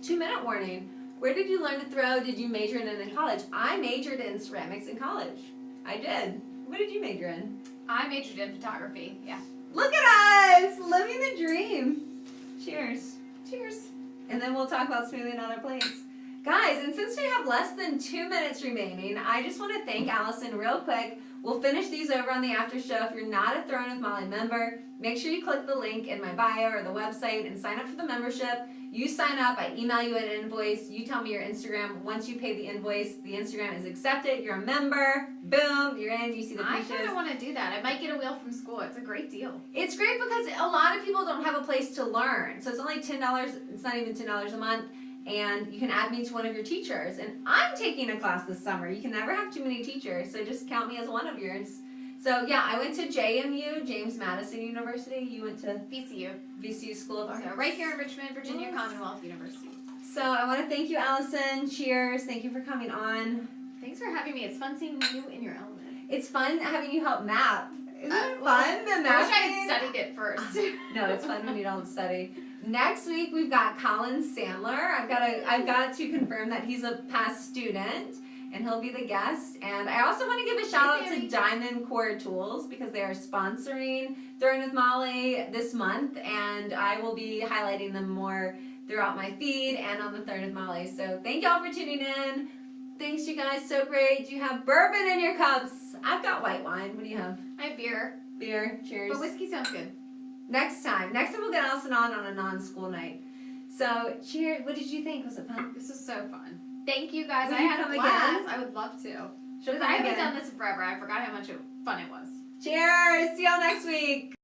2-minute warning. Where did you learn to throw? Did you major in it in college? I majored in ceramics in college. I did. What did you major in? I majored in photography. Yeah. Look at us! Living the dream. Cheers. Cheers. And then we'll talk about smoothing on our plates. Guys, and since we have less than 2 minutes remaining, I just want to thank Allison real quick. We'll finish these over on the after show. If you're not a Throne with Molly member, make sure you click the link in my bio or the website and sign up for the membership. You sign up, I email you an invoice, you tell me your Instagram. Once you pay the invoice, the Instagram is accepted. You're a member. Boom, you're in, you see the I pictures. kind of want to do that. I might get a wheel from school. It's a great deal. It's great because a lot of people don't have a place to learn. So it's only $10, it's not even $10 a month. And you can add me to one of your teachers. And I'm taking a class this summer. You can never have too many teachers, so just count me as one of yours. So yeah, I went to JMU, James Madison University. You went to VCU School of Arts. So right here in Richmond, Virginia, Yes. Commonwealth University. So I want to thank you, Allison. Cheers. Thank you for coming on. Thanks for having me. It's fun seeing you in your element. It's fun having you help map. Isn't it Well, fun? The I wish I mapping? had studied it first. No, it's fun when you don't study. Next week we've got Colin Sandler. I've got to confirm that he's a past student, and he'll be the guest. And I also want to give a shout out to Diamond Core Tools because they are sponsoring Throne with Molly this month, and I will be highlighting them more throughout my feed and on the Throne with Molly. So thank y'all for tuning in. Thanks, you guys. So great. You have bourbon in your cups. I've got white wine. What do you have? I have beer, Beer. Cheers. but whiskey sounds good. Next time we'll get Allison on a non-school night. So, cheers. What did you think? Was it fun? This was so fun. Thank you guys. Will I you had a come blast. again? I would love to. She'll Because come I haven't again. done this in forever. I forgot how much fun it was. Cheers. See y'all next week.